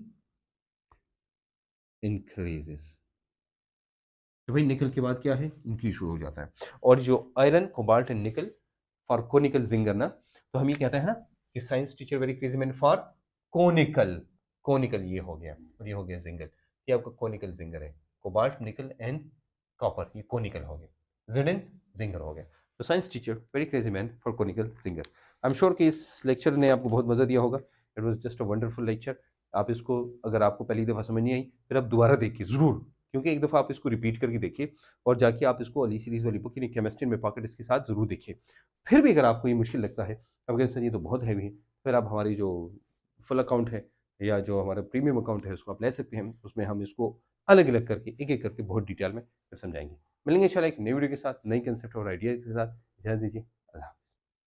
increases। तो भाई निकल के बाद क्या है, इंक्रीज शुरू हो जाता है। और जो आयरन, कोबाल्ट एंड निकल फॉर कोनिकल जिंगर ना, तो हम ये कहते हैं ना कि science teacher very crazy man for conical, conical ये हो गया और ये हो गया जिंगर, ये आपका कोनिकल जिंगर है। कोबाल्ट, निकल एंड कॉपर ये कोनिकल हो गया, जिडन जिंगर हो गया। तो science teacher very crazy man for conical ginger. I am sure कि इस लेक्चर ने आपको बहुत मजा दिया होगा। It was just a wonderful lecture. आप इसको, अगर आपको पहली दफ़ा समझ नहीं आई, फिर आप दोबारा देखिए ज़रूर, क्योंकि एक दफ़ा आप इसको रिपीट करके देखिए और जाके आप इसको अली सीरीज़ वाली बुक यानी केमिस्ट्री इन माय पॉकेट इसके साथ ज़रूर देखिए। फिर भी अगर आपको ये मुश्किल लगता है, अब सर ये तो बहुत हैवी है, फिर आप हमारी जो फुल अकाउंट है या जो हमारा प्रीमियम अकाउंट है उसको आप ले सकते हैं। उसमें हम इसको अलग अलग करके एक एक करके बहुत डिटेल में फिर समझाएंगे। मिलेंगे इंशाल्लाह एक नई वीडियो के साथ, नई कंसेप्ट और आइडिया के साथ। इजाज़त दीजिए, अल्लाह।